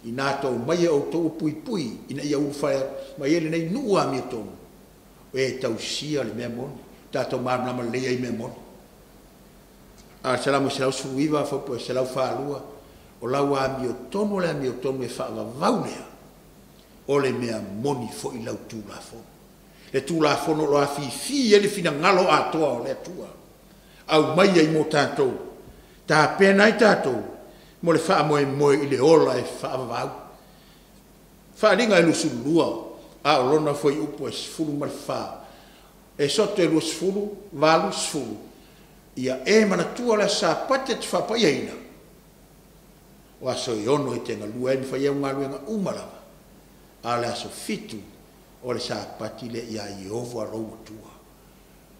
I nātou mai e o tō pui, ina ia uwhai, mai ele nei nua mi o tōnu. O e tau sia le mea moni, tātou marama leia i mea moni. salamu se lau suiva fo po se lau whaalua o lau a mi o tono le a mi o tono e whaavavau lea o le mea moni fo i lau tūlafono le tūlafono lo a fifi e le fina ngalo atoa o le atua au mai ai mo tātou tā pēnai tātou mo le wha moe moe i le ola e whaavavau whaaringa e lusulua a o lona foi upo e sifuru ma le wha e soto e lua sifuru valu sifuru ia e manatua le sa pate te whapai aina o aso i ono i tenga lua e ni whai au ngaluenga umalava a le aso fitu o le sa pati le ia i ovo a rou atua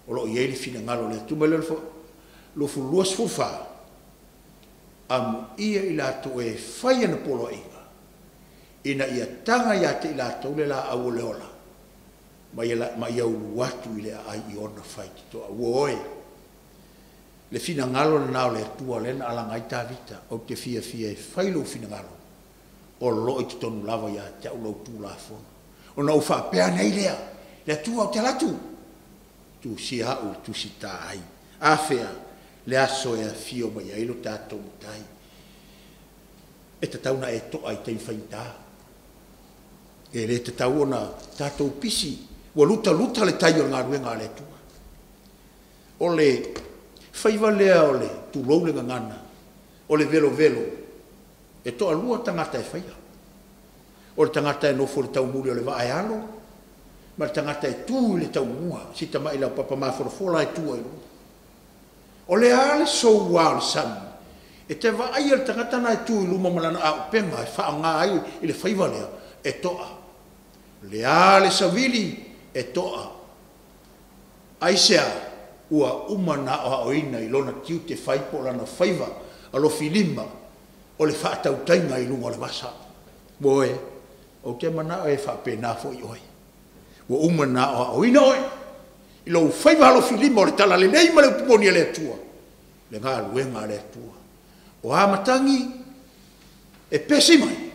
o lo i eili fina ngalo le atu mele lo fu lua sifuru wha amu ia i lato e whai ana polo inga ina ia tanga ia te i lato le la au le ola ma ia ulu watu i le ai i ona whai ki toa uoe le fina ngalo le nao le atua le na alanga i tā vita o te fia e whailo fina ngalo o lo i te tonu lava ia te au lau tū la fono o na uwha pēa nei lea le atua o te latu tu si au tu si tā ai a whea le aso e a fio mai ailo tātou mutai e te tauna e toa i tei whaintā e le te tau ona tātou pisi ua luta le tai o ngā ruenga le atua o le whaiva lea o le tūrou le ngana o le velo e toa lua tangata e whaia o le tangata e nofo le tau muri o le vae alo ma le tangata e tū le tau mua si ta mai lau papa mawhorofora e tū ai lua o le ale sou wā le sami e te vaai le tangata na e tū i luma malana a upenga e wha ngā ai i le whaiva lea e toa le ale savili e toa aisea ua umana o oina i lona tiu te whaipo lana whaiva a lo filima o le whaatautainga i lunga o le masa. Moe, o te mana o e whapena fo i oi. Ua umana o oina oi. I lo whaiva a lo filima o le tala le nei ma le upumoni le atua. Le ngā luenga le atua. O a matangi e pesi mai.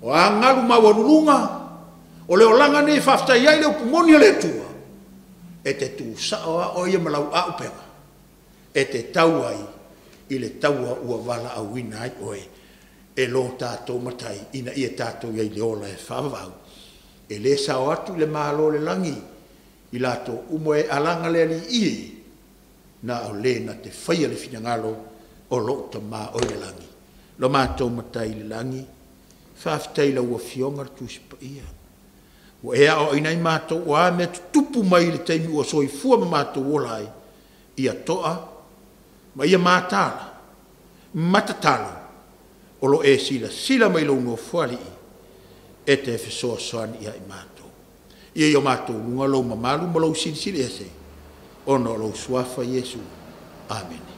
O a ngalu mawarurunga o le olanga ne whaftai ai le upumoni le atua. E te tu saoa o ia malau au penga. E te tau ai i le taua ua wala au wina ai oe. E lo tātou matai ina ia tātou iai le ola e whavavau. E le sao atu le malo le langi i lato umo e alanga le ali i na au le na te whaia le finangalo o lo ta mā o le langi. Lo mātou matai le langi whaftai la ua fionga tu sipa ia. Ua ea o inai mātou o a mea tupu mai le teimi ua soi fua ma mātou olai ia toa ma ia mātala matatala o lo e sila mai lo no fuali e te fesoa soani ia i mātou. Ia i o mātou lunga lo mamalu ma lo sili ese ono lo suafa Yesu. Amen.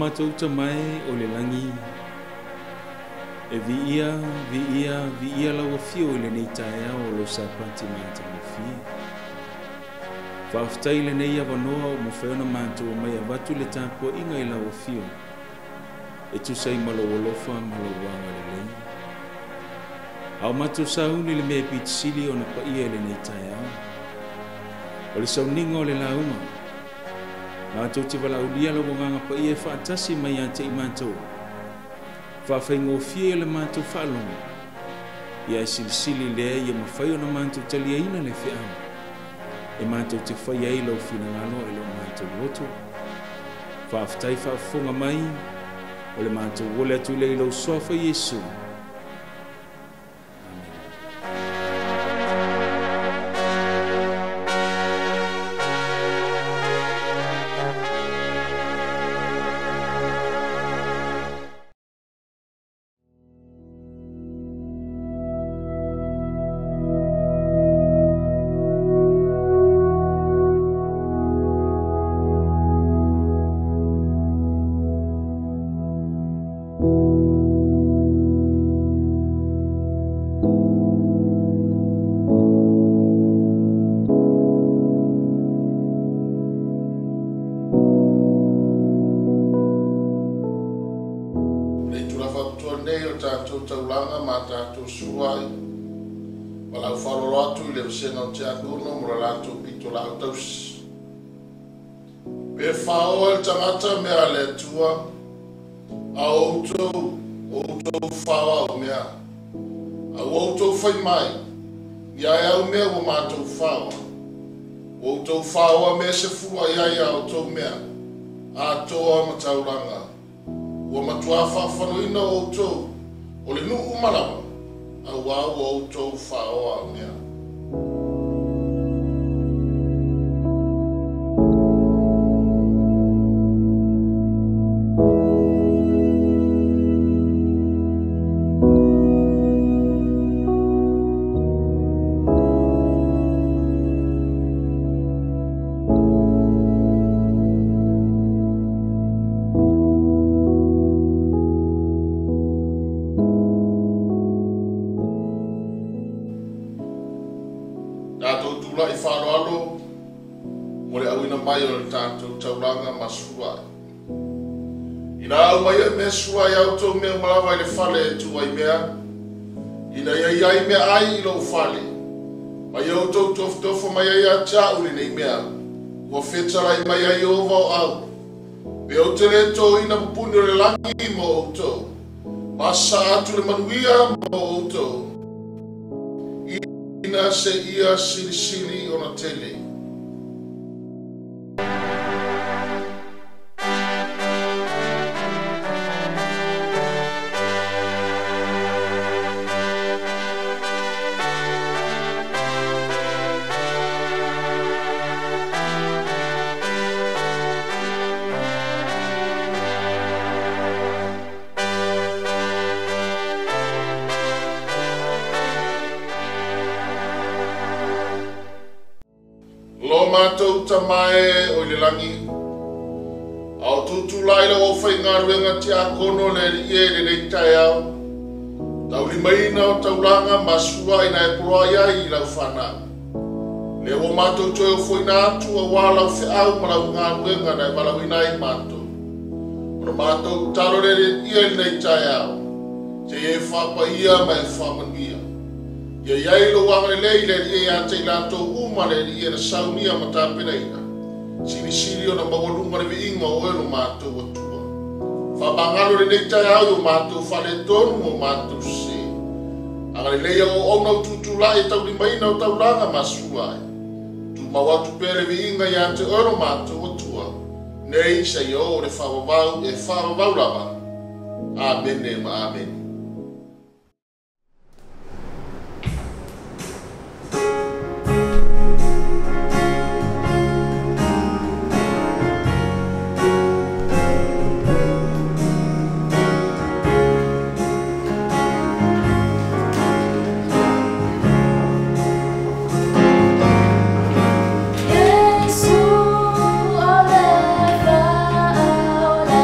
mātou ta mai o le langi. E vi ia lau fio le nei tae o lo sapati mātou mo fie. Whaaftai le nei awanoa o mo whaona mātou mai a watu le tāpua inga i lau fio. E tu sai malo wolofa malo wanga le lei. Au mātou sauni le mea pitisili o na pa ia le nei tae au. O le sauninga o le launga. Mātou te wala ulia lo nganga pa ia whaatasi mai ante i mātou. Whawhaingo fie le mātou whalonga. Ia silisili lea ia mawhai o na mātou talia ina le whiau. E mātou te whai ei lau whina ngalo e lau mātou roto. Whaaftai whaafonga mai. O le mātou wole atu le lau sofa Yesu. Sena o te akono mora lato pito la taus. Pe whao al tangata mea le tua a outou whao au mea. A outou whai mai ia e au mea o mātou whao. Outou whao a mea se fua ia ia o tau mea a toa matauranga. Ua matua whawhanu ina outou o le nuu marawa a wau outou whao au mea. Tauranga masua. Ina au mai me sua ia to me malawa le fale tu ai mea. Ina ia me ai lo fale. Mai au to tofo mai ia cha uri nei mea. Wa fetara i mai ai ovo au. Be o tere to ina pupuni le langi mo to. Masa atu le manuia mo to. Ina se ia sili ona tele. Tamae o le langi au tutu laila o fai ngaruenga te akono le ie le nei tai au tau li maina o taulanga masua ina e proa iai i lau whana le o mato toi o foi na atu a wala o fe au malau ngaruenga na e malau ina i mato o mato taro le ie le nei tai au te e whapa ia mai whamanuia ia iai lo wanga lei le ie a te lato uma le ie na saunia mata pena ina siri o na mawalunga le viinga o eno mātou atua. Whabangalo le nei tai au o mātou whale tonu o mātou se. Anga le leia o au nau tutula e tau li maina o tau langa masua e. Tu mawatu pere viinga i ante eno mātou atua. Nei sa i o le whawawau e whawawau lava. Amen e ma amen. Yesu, ole fa, ole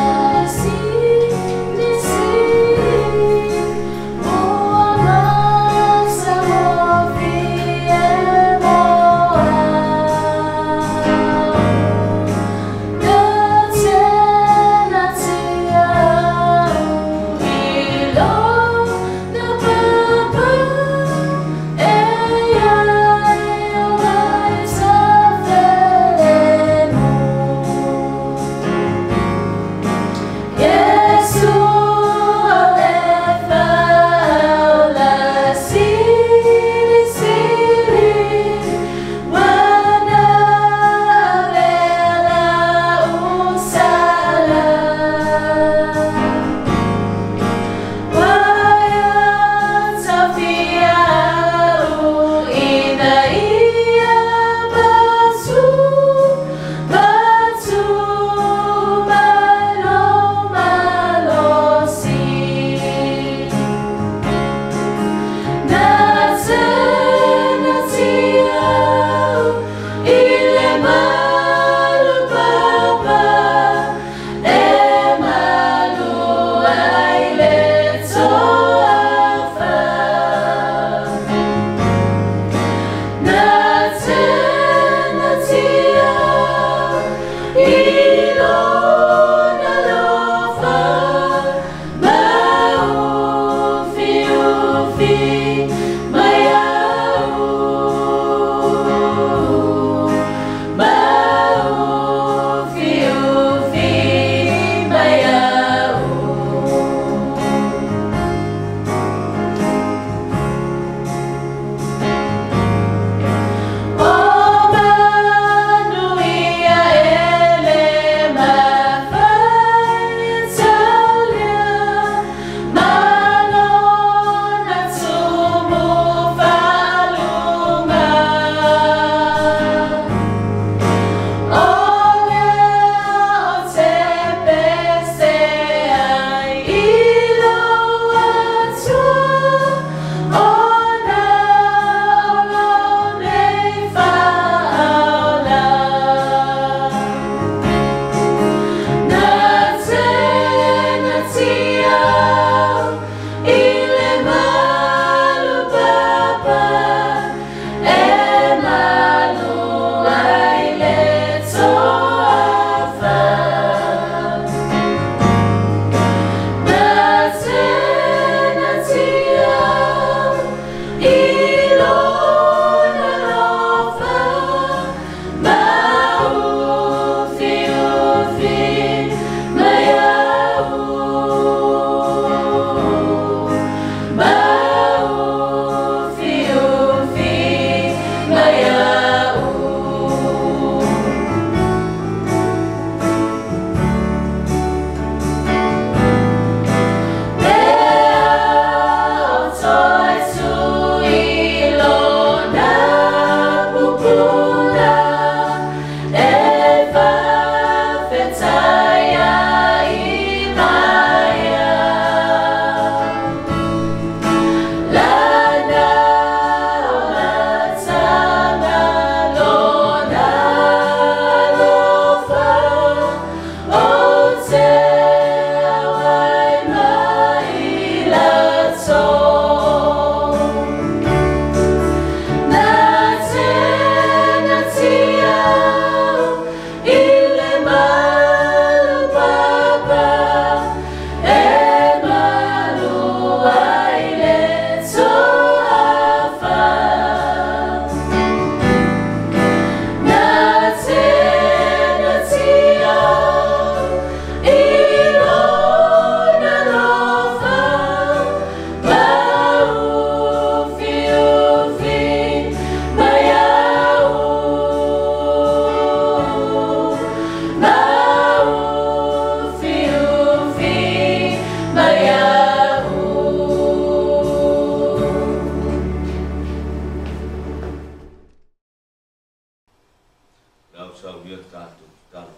saunia tātou talo.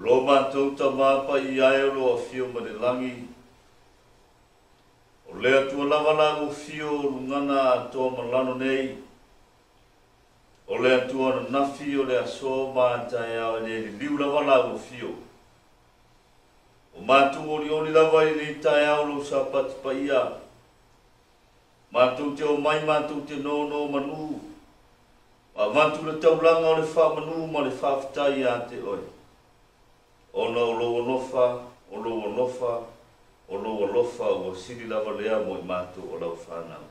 Lo mātou ta māpa I ai lo a fio ma le langi. O lea tua lava lago fio lungana atoa malano nei. O lea tua na nafi o lea so mātai au le liu lava lago fio. O mātou oli lava I le tai au lo sapati pa ia. Mātou te o mai mātou te no manu. Ma mātou le taulanga o le wha manu ma le whawhitai a te oi. Ona o loa nofa, o loa nofa, o loa lofa o siri lava lea mo I mātou o lau whanau.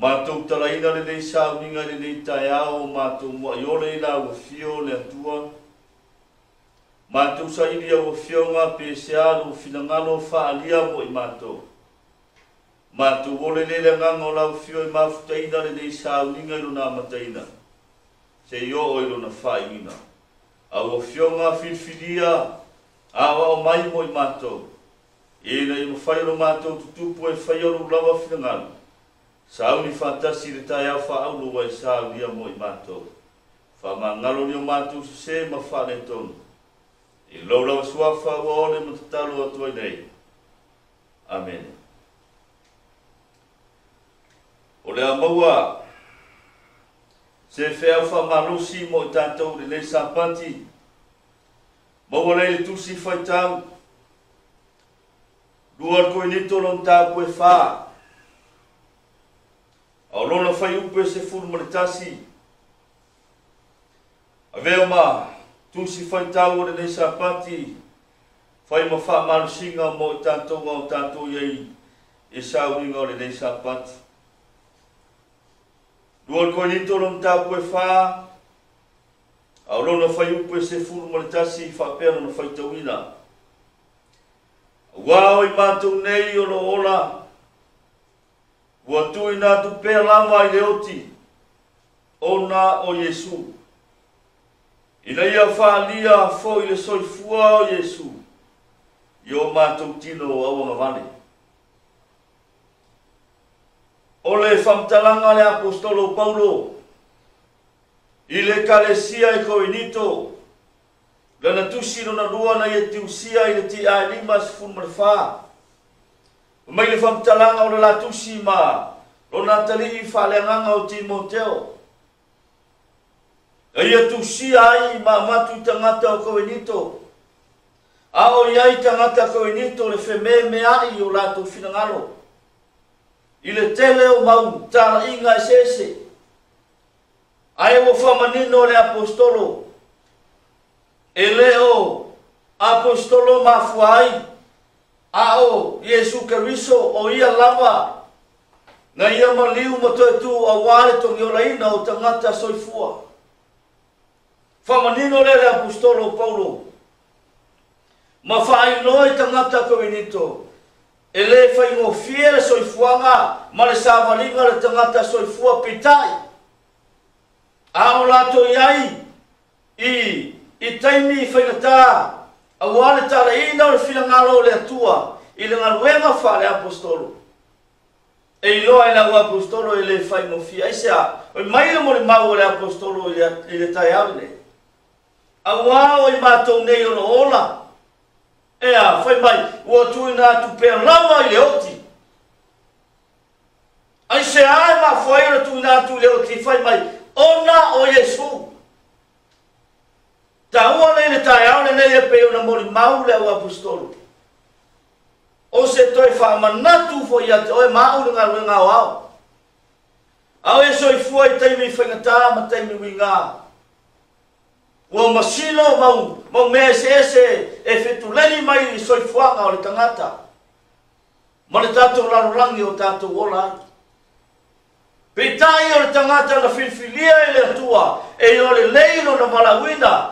Mātou talaina le nei sauninga le nei tai au, mātou mua iole I la ua fio le atua. Mātou sa ili au fio ngā PSA o finangano whaalia mo I mātou. Mātou ole le nganga o lau fio I mawhutaina le nei sauninga ilo nā mataina. Se io o ilo na whaingina. Au fionga filfilia awa o mai mo I mātou. Ina I mawhairo mātou tutupu e whaioro lawa whinganu. Sauni whatasi le tai au whaaulo wa I saunia mo I mātou. Whamangalo ni o mātou se ma whane tonu. I laulawa suafa wa ole matatalo atua nei. Amen. O lea maua. Se fea ufa malusi mo I tātou le sapati. Maua le tusi whaitau. Luar koe nito lon tāpu e whā. Au lona whai upe se furu maritasi. A veo ma tusi whaitau o le sapati. Whai ma wha malusinga mo I tātou au tātou iei. E sauringa o le sapati. Luar koe nito lon tāpu e whā. Au lona whai upe se furu maritasi whapea lona whaitauina. Wao I mātou nei o lo ola. Ua tui nā tu pēr lama I leoti. Ona o Yesu. Ina ia whaalia fo I le soifua o Yesu. Io mātou tino o awanga vane. O le whamtalanga le apostolo Paulo. I le kalesia I koinito. Lana tusi lona lua na ia tiusia I le ti a lima sifun marfa. Mai le whamtalanga o le la tusi ma. Lona tali I whaleanganga o Timoteo. E ia tusia ai ma matu tangata o koinito. A o iai tangata koinito le wheme mea I o lato finangalo. I le tele o mau tala inga sese. Ai o whamanino le apostolo. E leo apostolo mafuai. A o Yesu Keriso o ia lava. Na ia maliu matoetu a wale tongi o laina o tangata soifua. Whamanino le apostolo Paulo. Ma whainoi tangata koinito. E le whaingo fiere soifuanga, ma le sāwalinga le tangata soifua pitai. Ao lato iai, I taimi whaingatā, a wale tala ina o le whilangalo le atua, I le ngaruenga wha le apostolo. E I loa ina o apostolo I le whaingo fia. Isea, o mai le mo le mau le apostolo I le tai aune. A wao I mātou nei o lo ola. Ea, whai mai, ua tui nā tu pēr lawa I leoti. Ai se ai ma whaira tui nā tu leoti, whai mai, ona o Yesu. Ta ua nei le tai aune nei e peo na mori mau le o apostolo. O se toi whamanatu fo I ate, oe mau le ngā ruenga o au. Au e soi fua I taimi whaingatā ma taimi winga. Ua masino mau mea ese e whetuleni mai I soifuanga o le tangata. Ma le tātou larurangi o tātou ola ai. Peitai o le tangata na filfilia I le atua e o le leilo na malawina.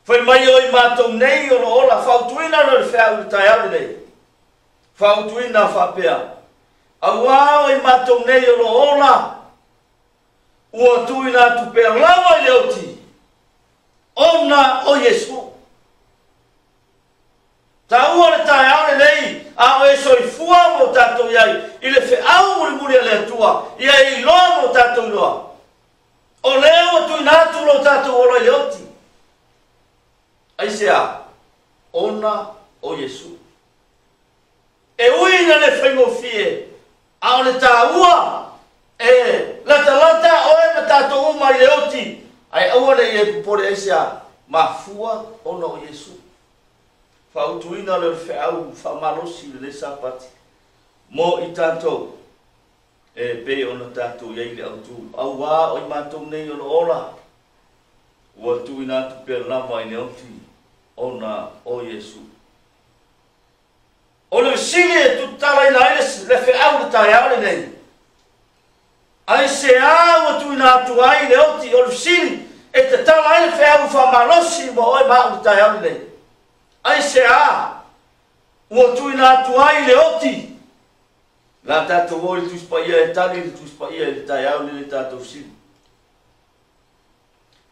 Whai mai o I mātou nei o lo ola whautuina no le whea ule tai ale nei. Whautuina whapea. Awao I mātou nei o lo ola. Ua tui nā tu pēr lawa I leoti. Ona o Yesu. Ta ua le tai aone nei, a o e soifua mo tātou iai, I le whe au muri muri le atua, ia I loa ona o Yesu. E uina le whaingofie, a o le tāua, e lata oe na tātou umai le oti, ai aua le e pupore esia, mafua ona o Yesu. Whautuina le whiau, whamalosi le sapati, mo i tātou, e pe ona tātou iei le autu, au wā o i mātou nei o ora, ua tuina atu pia lama i le oti, ona o Yesu. O le sili e tutala ina aile le whiau le tai aole nei. Ai se ua tuina atu ai le oti, o le sili e te tala ai le whiau whamalosi mo oi maa le tai aole nei. Ai se ua tuina atu ai le oti. La tātou o le tuspa ia e tali le tuspa ia le tai aole le tātou sili.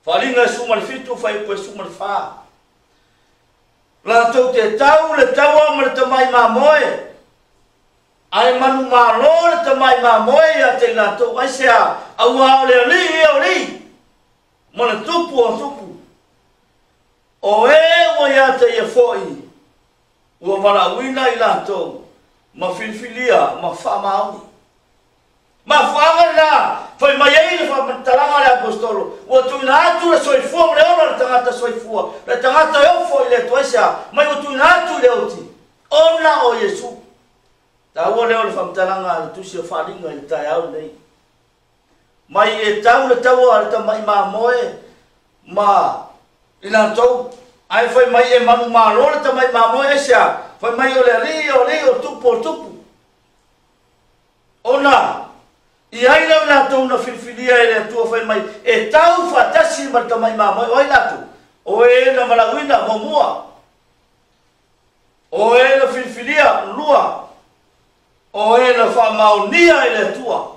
Whalinga e suma le fitu, whai koe suma le whaa. La tau te tau le taua ma le tamai mā moe. Ai manu mā lo le tamai mā moe ia te la tau. Ai se au au le ali e o li. Ma le tupu o tupu. O ua ia te ia foi. Ua wala uina i la tau. Ma filfilia, ma wha mauni. Ma whaanga la, whai mai ei le whamantaranga le apostolo. Ua tuina atu le soifua, ma le ona le tangata soifua. Le tangata e ofo i le tuaisa, mai ua tuina atu le oti. Ona o Yesu. Ta ua leo le whamantaranga le tusi o wharinga i le tai au nei. Mai e tau le taua le tamai mā moe, ma ina tau. Ai whai mai e manu mā lo le tamai mā moe esa. Whai mai o le li o tupu. Ona. I aina na tau na filfilia e le atua whai mai, e tau whatasi ma tamai mā moe, oi latu, o e na malawina mo mua, o e na filfilia lua, o e na whamaunia e le atua,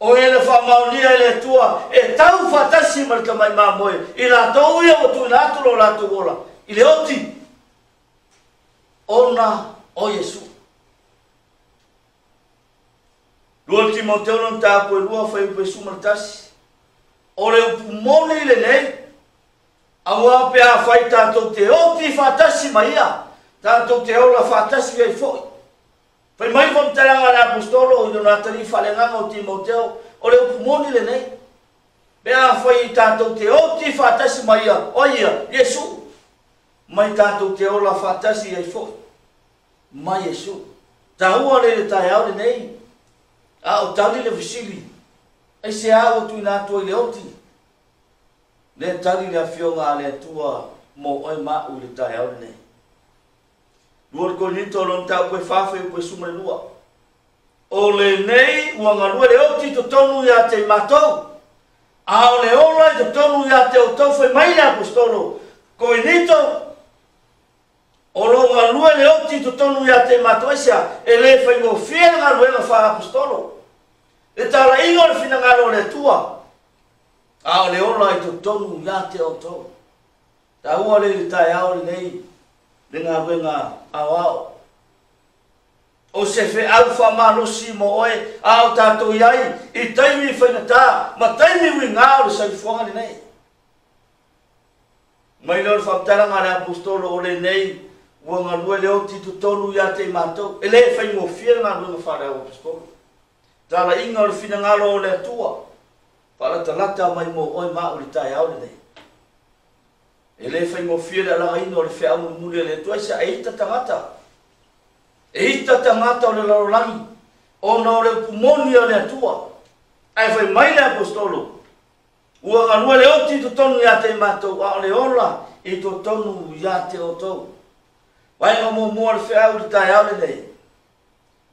o e na whamaunia e le atua, e tau whatasi ma tamai mā moe, i la tau ia o tu naturo la tu ola, i le oti, ona o Yesu. Lua Timoteo non tāpua lua whai upe sumaratasi. O le upumoni le nei. Awa pia whai tātou te oti whatasi mai ia. Tātou te ola whatasi ai foi. Whai mai whamtaranga le apostolo o Jonatani whalenganga o Timoteo. O le upumoni le nei. Pia whai tātou te oti whatasi mai ia. O ia, Yesu. Mai tātou te ola whatasi ai foi. Mai Yesu. Tahua le tai au le nei. A o tali le visili. Ai se o tuina atua i le oti. Le tali le afionga le atua mo oi mau le tai au le nei. Lua le konito lon tau koe whawhi koe suma lua. O le nei ua ngalua le oti to tonu ia te matou. A o le ola to tonu ia te o tau whai mai le apostolo. Koe nito o lo ngalua le oti to tonu ia te matou esa. E le whai mo fia ngalua le wha apostolo. E tala ingo le fina ngalo le tua. A o le ola i to tonu ia te o tau. Ta ua le tai au le nei. Le ngā wenga au au. O se fe au whamalosi mo oe. Au tātou iai. I taimi whainata. Ma taimi wi ngā o le saifuanga le nei. Mai lor whamtaranga le apostolo o le nei. Ua ngā lue le oti to tonu ia te mātou. E le whaingo fia ngā lue ngā o apostolo. Tala inga o le fina ngalo o le atua. Para talata mai mo oi maa o le tai au le nei. E le whaingo fia le ala ino o le whea mu muli le atua isa e hita tangata. E hita tangata o le larolangi. O na o le pumoni o le atua. Ai whai mai le apostolo. Ua nganua le oti to tonu ia te mātou. A o le ola i to tonu ia te o tau. Wainga mo mua le whea o le tai au le nei.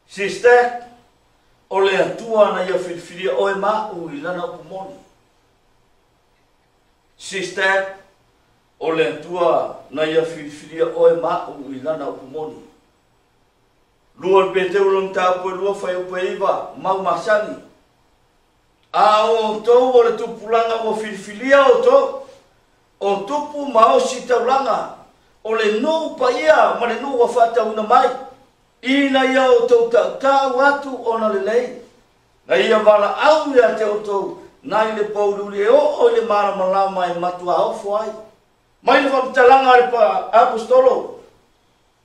Sister. O le atua na ia whiriwhiria oe mau i lana upumoni. Sister, o le atua na ia whiriwhiria oe mau i lana upumoni. Lua le peteu long tāpua lua whai upe iwa, mau masani. A o tau o le tupulanga o whiriwhiria o tau. O tupu mao si taulanga. O le nou pa ia, ma le nou wa whata una mai. Ina ia o tau tau atu ona le lei. Na ia wala au ia te o tau. Nai le paururi e o le mara malama e matua au fuai. Mai le whamtalanga le pa apostolo.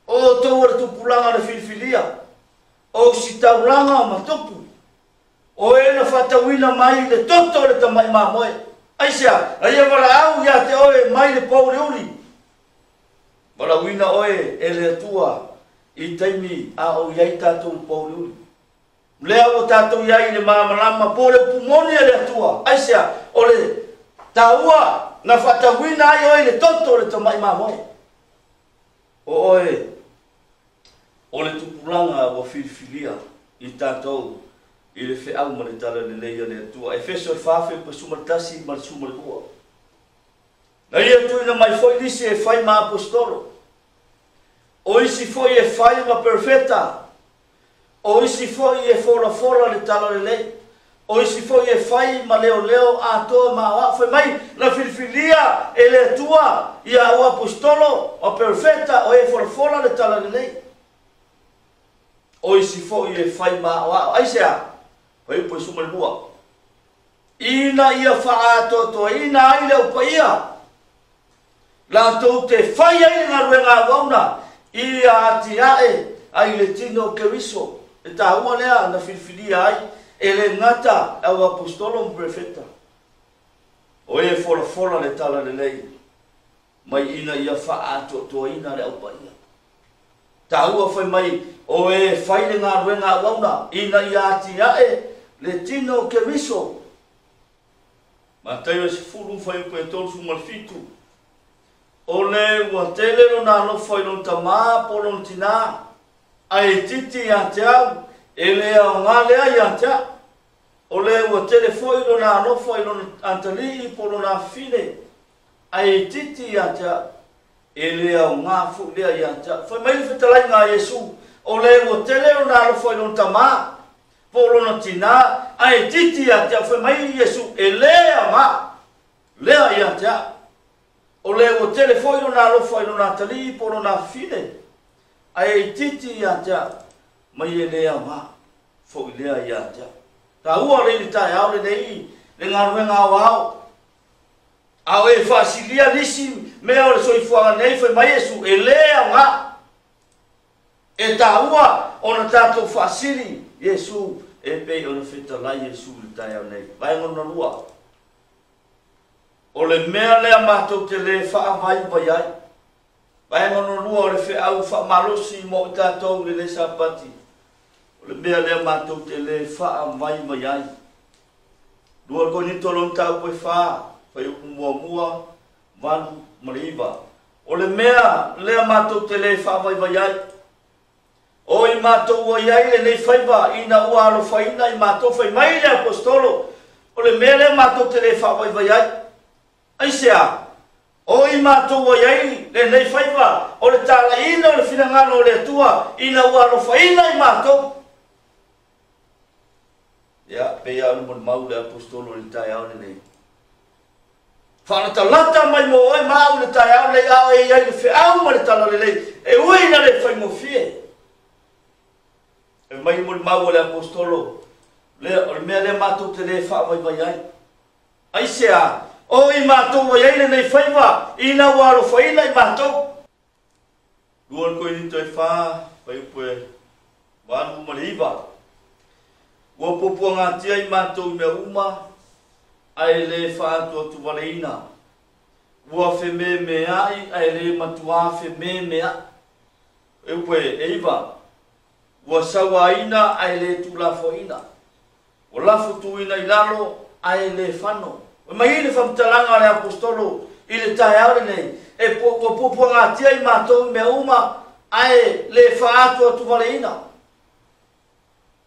O tau ora tupulanga na filifilia. O si taulanga matupu. O e na whatawina mai le toto le tamai mamoe. Aisia, a ia wala au ia te oe mai le paure uri. Wala wina oe e le atua i taimi a o iai tātou paure uri. Lea o tātou iai le mamalama po le pumoni e le atua. Aisia, o le taua na whatawina ai oe le toto le tamai mamoe. O oe, o le tupulanga o filifilia i tātou i le wheau ma le tala le leia le atua. E wheso e whawhi pa sumaritasi ma le sumarikua. Na ia tuina mai foi nisi e whai ma apostolo. O isi foi e whai ma perfeta. O isi foi e fora le tala le lei. O isi foi e whai ma leo a toa ma wa. Foi mai na filifilia e le atua ia o apostolo o perfeta o e fora le tala le lei. O isi foi e whai ma wa. Aisea. Oi pois suma lua. Ina ia whaato to ina ai leo pa ia. La tau te whai ai ngā rue ngā wauna. Ia ati ae ai le tino keriso. E tā ua lea na filifilia ai. E le ngata au apostolo mprefeta. O e fora le tala le lei. Mai ina ia whaato to ina leo pa ia. Tā ua whai mai o e whai le ngā rue ngā wauna. Ina ia ati ae. Le tino keriso. Ma tayo si furu fai ko e tolu malfitu. O le ua tele no na no fai no tama po no tina. Ai titi ya tia e le o ngale ya tia. O le ua tele foi no na no fai no antali po no na fine. Ai titi ya tia e le o nga fu le ya tia. Foi mai fetalai nga Yesu. O le ua tele no na no fai no tama. Polo no tina, ai titi a te foi mai Yesu e lea ma. Lea ia te. O le o telefone na lo foi no Natali polo na fine. Ai titi a te mai e lea ma. Foi lea ia te. Ta ua le tai au le nei, le ngā wao. Au e fasilia nisi me o le soifuanga nei foi mai Yesu e lea ma. E ta ua ona tatou fasili Yesu e pe ona feta la Yesu le tai au nei. Vai ngona lua. O le mea lea matou te le wha vai vai ai. Vai ngona lua o le wha au wha malosi mo tatou le sapati. O le mea lea matou te le wha vai vai ai. Lua ko ni tolon tau koe wha. Whai uku mua vanu mariva. O le mea lea matou te le wha vai vai ai. O i mātou ua iai le nei whaiva ina ua alo whaina i mātou whai mai le apostolo. O le mele mātou te le whawai vai ai. Aisea, o i mātou ua iai le nei whaiva o le tāla ina o le whingano o le atua ina ua alo whaina i mātou. Ia, pea anu mon mau le apostolo le tai au le nei. Whanata lata mai mo oi mau le tai au le au e iai le whiau ma le tala le nei. E uina le whai mo fie. E mai mo mau le apostolo le mea le matou te le wha vai vai ai. Aisea, o i matou vai ai le nei whaiva, ina waro whaina i matou. Luan koe ni toi wha, vai upoe, wanu mariva. Ua popua ngā tia i matou mea uma, ai le wha atua tu waleina. Ua whe me mea ai, ai le matua whe me mea. E upoe, e iwa. Ua sawaina ai le tulafoina. O lafo tuina i lalo ai le whano. O mai le whamtalanga le apostolo i le tai aure nei. E popua ngā tia i mātou mea uma ai le whaatua tuvaleina.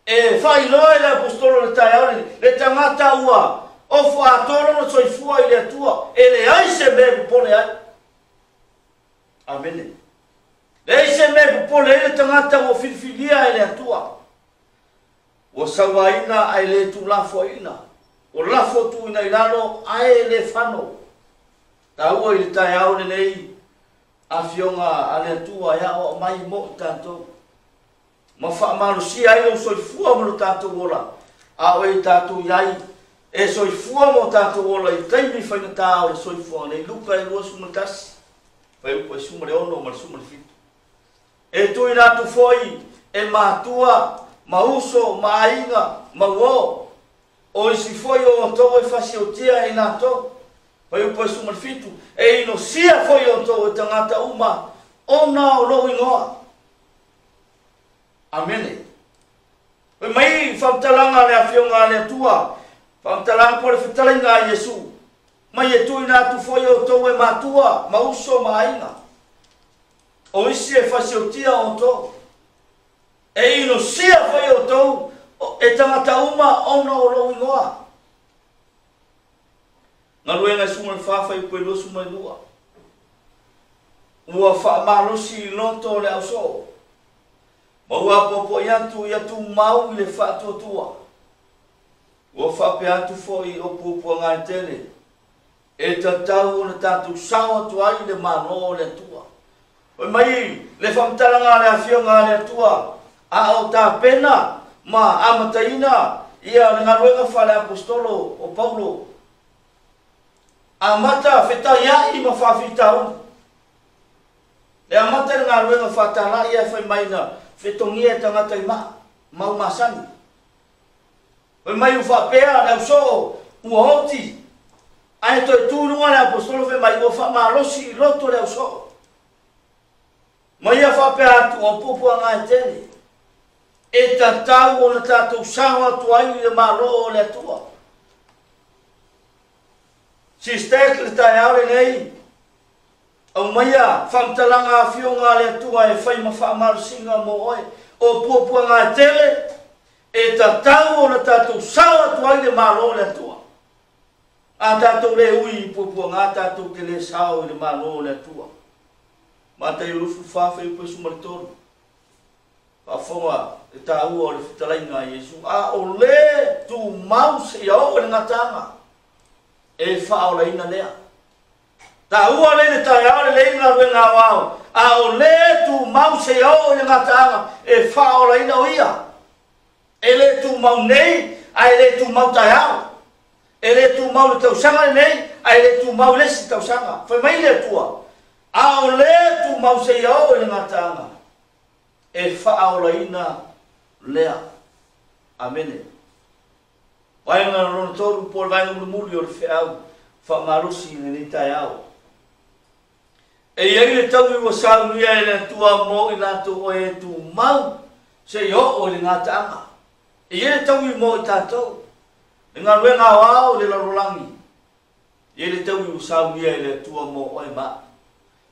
E whailoa le apostolo le tai aure nei. Le tangata ua o whaatoro no soifua i le atua. E le aise me pupone ai. Amene. Leise me popole ele tangata o filfilia ele atua. O sawaina ai le tu lafo ina. O lafo tu ina ilano ai le fano. Ta ua i tai au nei a fionga ale atua ya o mai mo tanto. Ma fa malusi ai o soifua mo tanto ola. A o i tatu yai e soifua mo tanto ola i taimi faina ta o soifua nei luka e luas mo tas. Vai o sumare ono mal sumare fit. e tui nātu foi e mātua, mauso, maainga, mauo, o isi foi o tō e whasi o tia e nātou, pai upo e sumarfitu, e ino sia foi o tō e tangata uma, o nā o lo ingoa. Amene. Pai mai whamtalanga le awhionga le tua, whamtalanga po le whatalinga a Yesu, mai e tui nātu foi o tō e mātua, mauso, maainga, o isi e whasi o tia o tō, e ino sia foi o tō, e tangata uma o nā o lo ingoa. Ngā ruenga sunga le whawhai koe losu mai lua. Ua whaamalosi I loto le au so. Ma ua popo iatu mau I le whaatotua. Ua whape atu foi o pupua ngai tele. E tatau o na tatu sawa tuai le mano le tua. Oi mai le whamtalanga le awhionga le tua. A o tā pena ma amataina ia ngā ruenga whale apostolo o Paulo. Amata whetaya I ma whawhitau. Le amata ngā ruenga whatala ia whai maina whetongia tangata I mau masani. Oi mai u whapea le so ua hoti. Ai toi tūrunga le apostolo whe mai ua whamalosi I loto le so. Mai a whapea atu o pupua ngai tene. E tatau o na tātou sawa tuai le malo le atua. Si stek le tai aure nei, au maia, whamtalanga a whionga le atua e whai ma whamarsinga mo oe, o pupua ngā tele, e tatau o na tātou sawa tuai le malo le atua. A tātou le ui pupua ngā tātou ke le sawa le malo le atua. Mata I rufu whawhi upe sumaritoru. Whafonga, e tā ua o le whitalainga Yesu. A o le tu mau se iau o le ngatanga. E whao la ina lea. Tā ua le tā iau le leina ruenga wao. A o le tu mau se iau o le ngatanga. E whao la ina o ia. E le tu mau nei, a le tu mau tā iau. E le tu mau le tausanga nei, a le tu mau lesi tausanga. Whai mai le tua. A o le tu mau se iau o le ngatanga. E whaaolaina lea. Amene. Wainga rona toru po le wainga muri o le whiau. Whaamarosi ni tai au. E iai le tau I wa sauria e le tua mo I nato o e tu mau. Se I o le ngataanga. E iai le tau I mo I tātou. E ngā ruenga wao le larolangi. E iai le tau I wa sauria e le tua mo o e ma.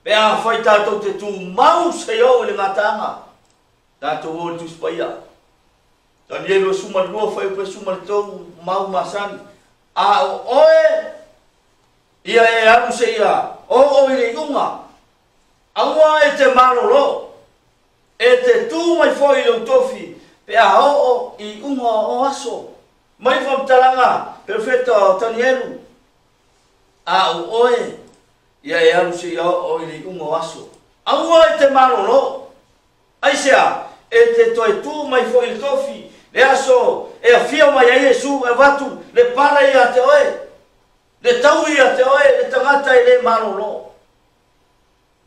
Pe a whai tātou te tu mau se o le ngataanga. Tātou o tu spaia. Tani ero suma lua whai upe suma le tau mau masani. A o oe. Ia e aru se ia. O I le iunga. Aua e te maroro. E te tū mai fo I lau tofi. Pe a o I unga o aso. Mai whamtalanga. Perfecto tani eru. A o oe. Ia e aru se ia o I le iunga o aso. Aua e te maroro. Aisea. E te toi tū mai fo I tofi, le aso, e a fia mai a Yesu, e watu, le para I a te oe, le tau I a te oe, le tangata I le maroro.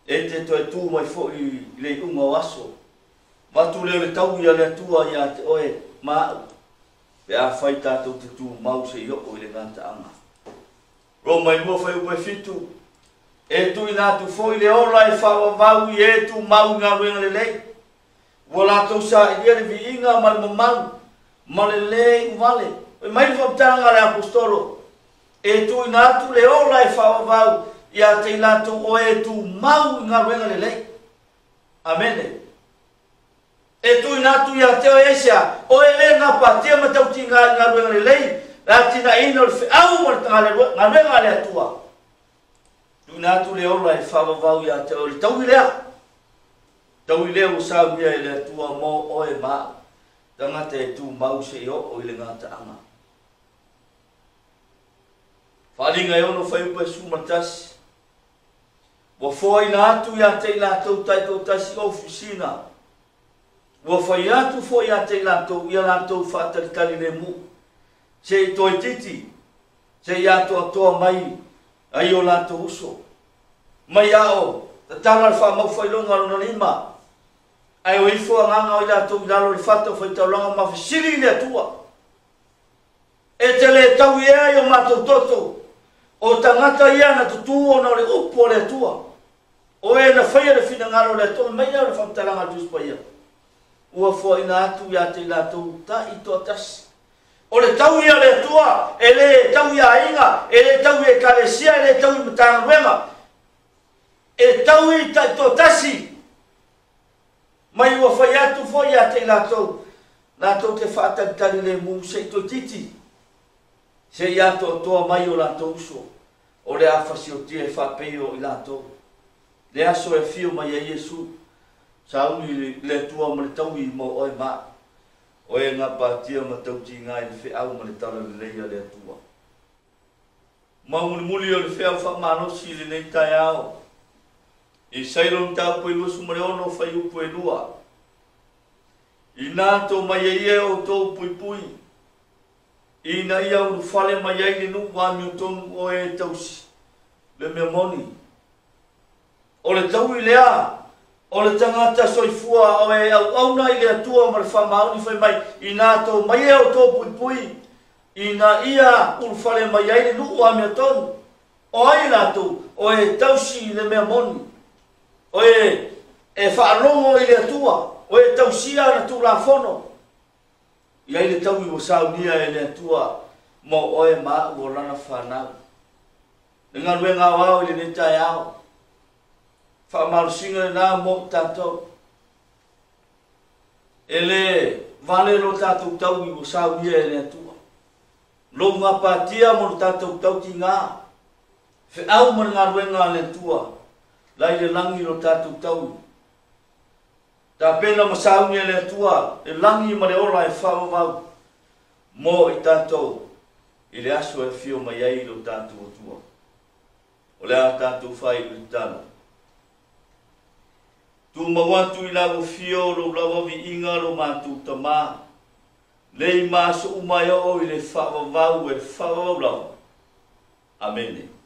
E te toi tū mai fo I le unga o aso, watu le tau I a le tua I a te oe, maa, pe a whai tātou te tū mau se I oko I le ngata anga. Ro mai lua whai upe fitu, e tu I nātu fo I le ola I whawa mau I e tu mau ngā ruenga le lei. Wala tau sa I le viinga ma le mamalu, ma le le uvale. E mai whamtanga le apostolo. E tu I nātu le ola I whawavau, I a te nātu o e tu mau ngā ruenga le lei. Amene. E tu I nātu I a te o esia, o e le ngā patia ma tau ti ngā ruenga le lei, la tina ino le whiau ma le tanga le ngā ruenga le atua. Tu I nātu le ola I whawavau I a te o le tau I lea. Tau I leo sauria I le tua mo o e maa. Tangata e tu mau se I o I le ngata anga. Whalinga e ono whai upa sumatasi. Wa whai na atu I a te I lātou taito tasi ofisina. Wa whai atu whai a te I lātou I a lātou whātarikari le mu. Se I toi titi. Se I ato atoa mai. Ai o lātou uso. Mai ao. Ta tala wha mau whailonga rona lima. ai o ifo nganga o ila tu dalo le fato foi tau longa ma fisili le tua e te le tau ia yo mato toto o tangata ia na tutu o na le upo le tua o e na faia le fina ngaro le tua mai le famtalanga dus pa ia ua fo ina atu ia te la tu ta i to tas o le tau ia le tua e le tau ia inga e le tau e kalesia e le tau i mtanga wenga e tau i ta to tasi mai ua fai atu fo ia te la tu te fata tali le mu se to titi se ia to mai o la tu so o le afasi o tie fa peo i la tu le aso e fio mai e Yesu sauni le tua mo le tau i mo oi ma o e nga patia ma tau ti ngai le fe au mo le tala le leia le tua ma muli o le fe au fa mano si le nei tai au i sailon tau pui lusu mo le ono fai upu e lua i nā tō mai e o tō pui pui i na ia uru fale mai e le nu wāmi o tonu o e tausi le mea moni o le tau i lea o le tangata soifua o e au auna i le atua ma le whamauni fai mai i nā tō mai e o tō pui pui i na ia uru fale mai e le nu wāmi o tonu o ai nā tō o e tausi le mea moni o e whaalongo i le atua o e tausia na tu la fono ia ile tau i o saunia e le atua mo o e ma o lana whanau nga luenga wao i le netai ao whaamarusinga na mo tatou e le vale lo tatou tau i o saunia e le atua lo nga patia mo tatou tau ki ngā fe au mo nga luenga le atua la ile langi lo tatou tau ta pena masauni le tua e langi ma le ola e whaavau mo i tatou i le aso e fio mai ai lo tatou tua o le a tatou whai i tano tu mawatu i lago fio lo lawa vi inga lo matu tama le i maso umai o i le whaavau e whaavau lau. Amen.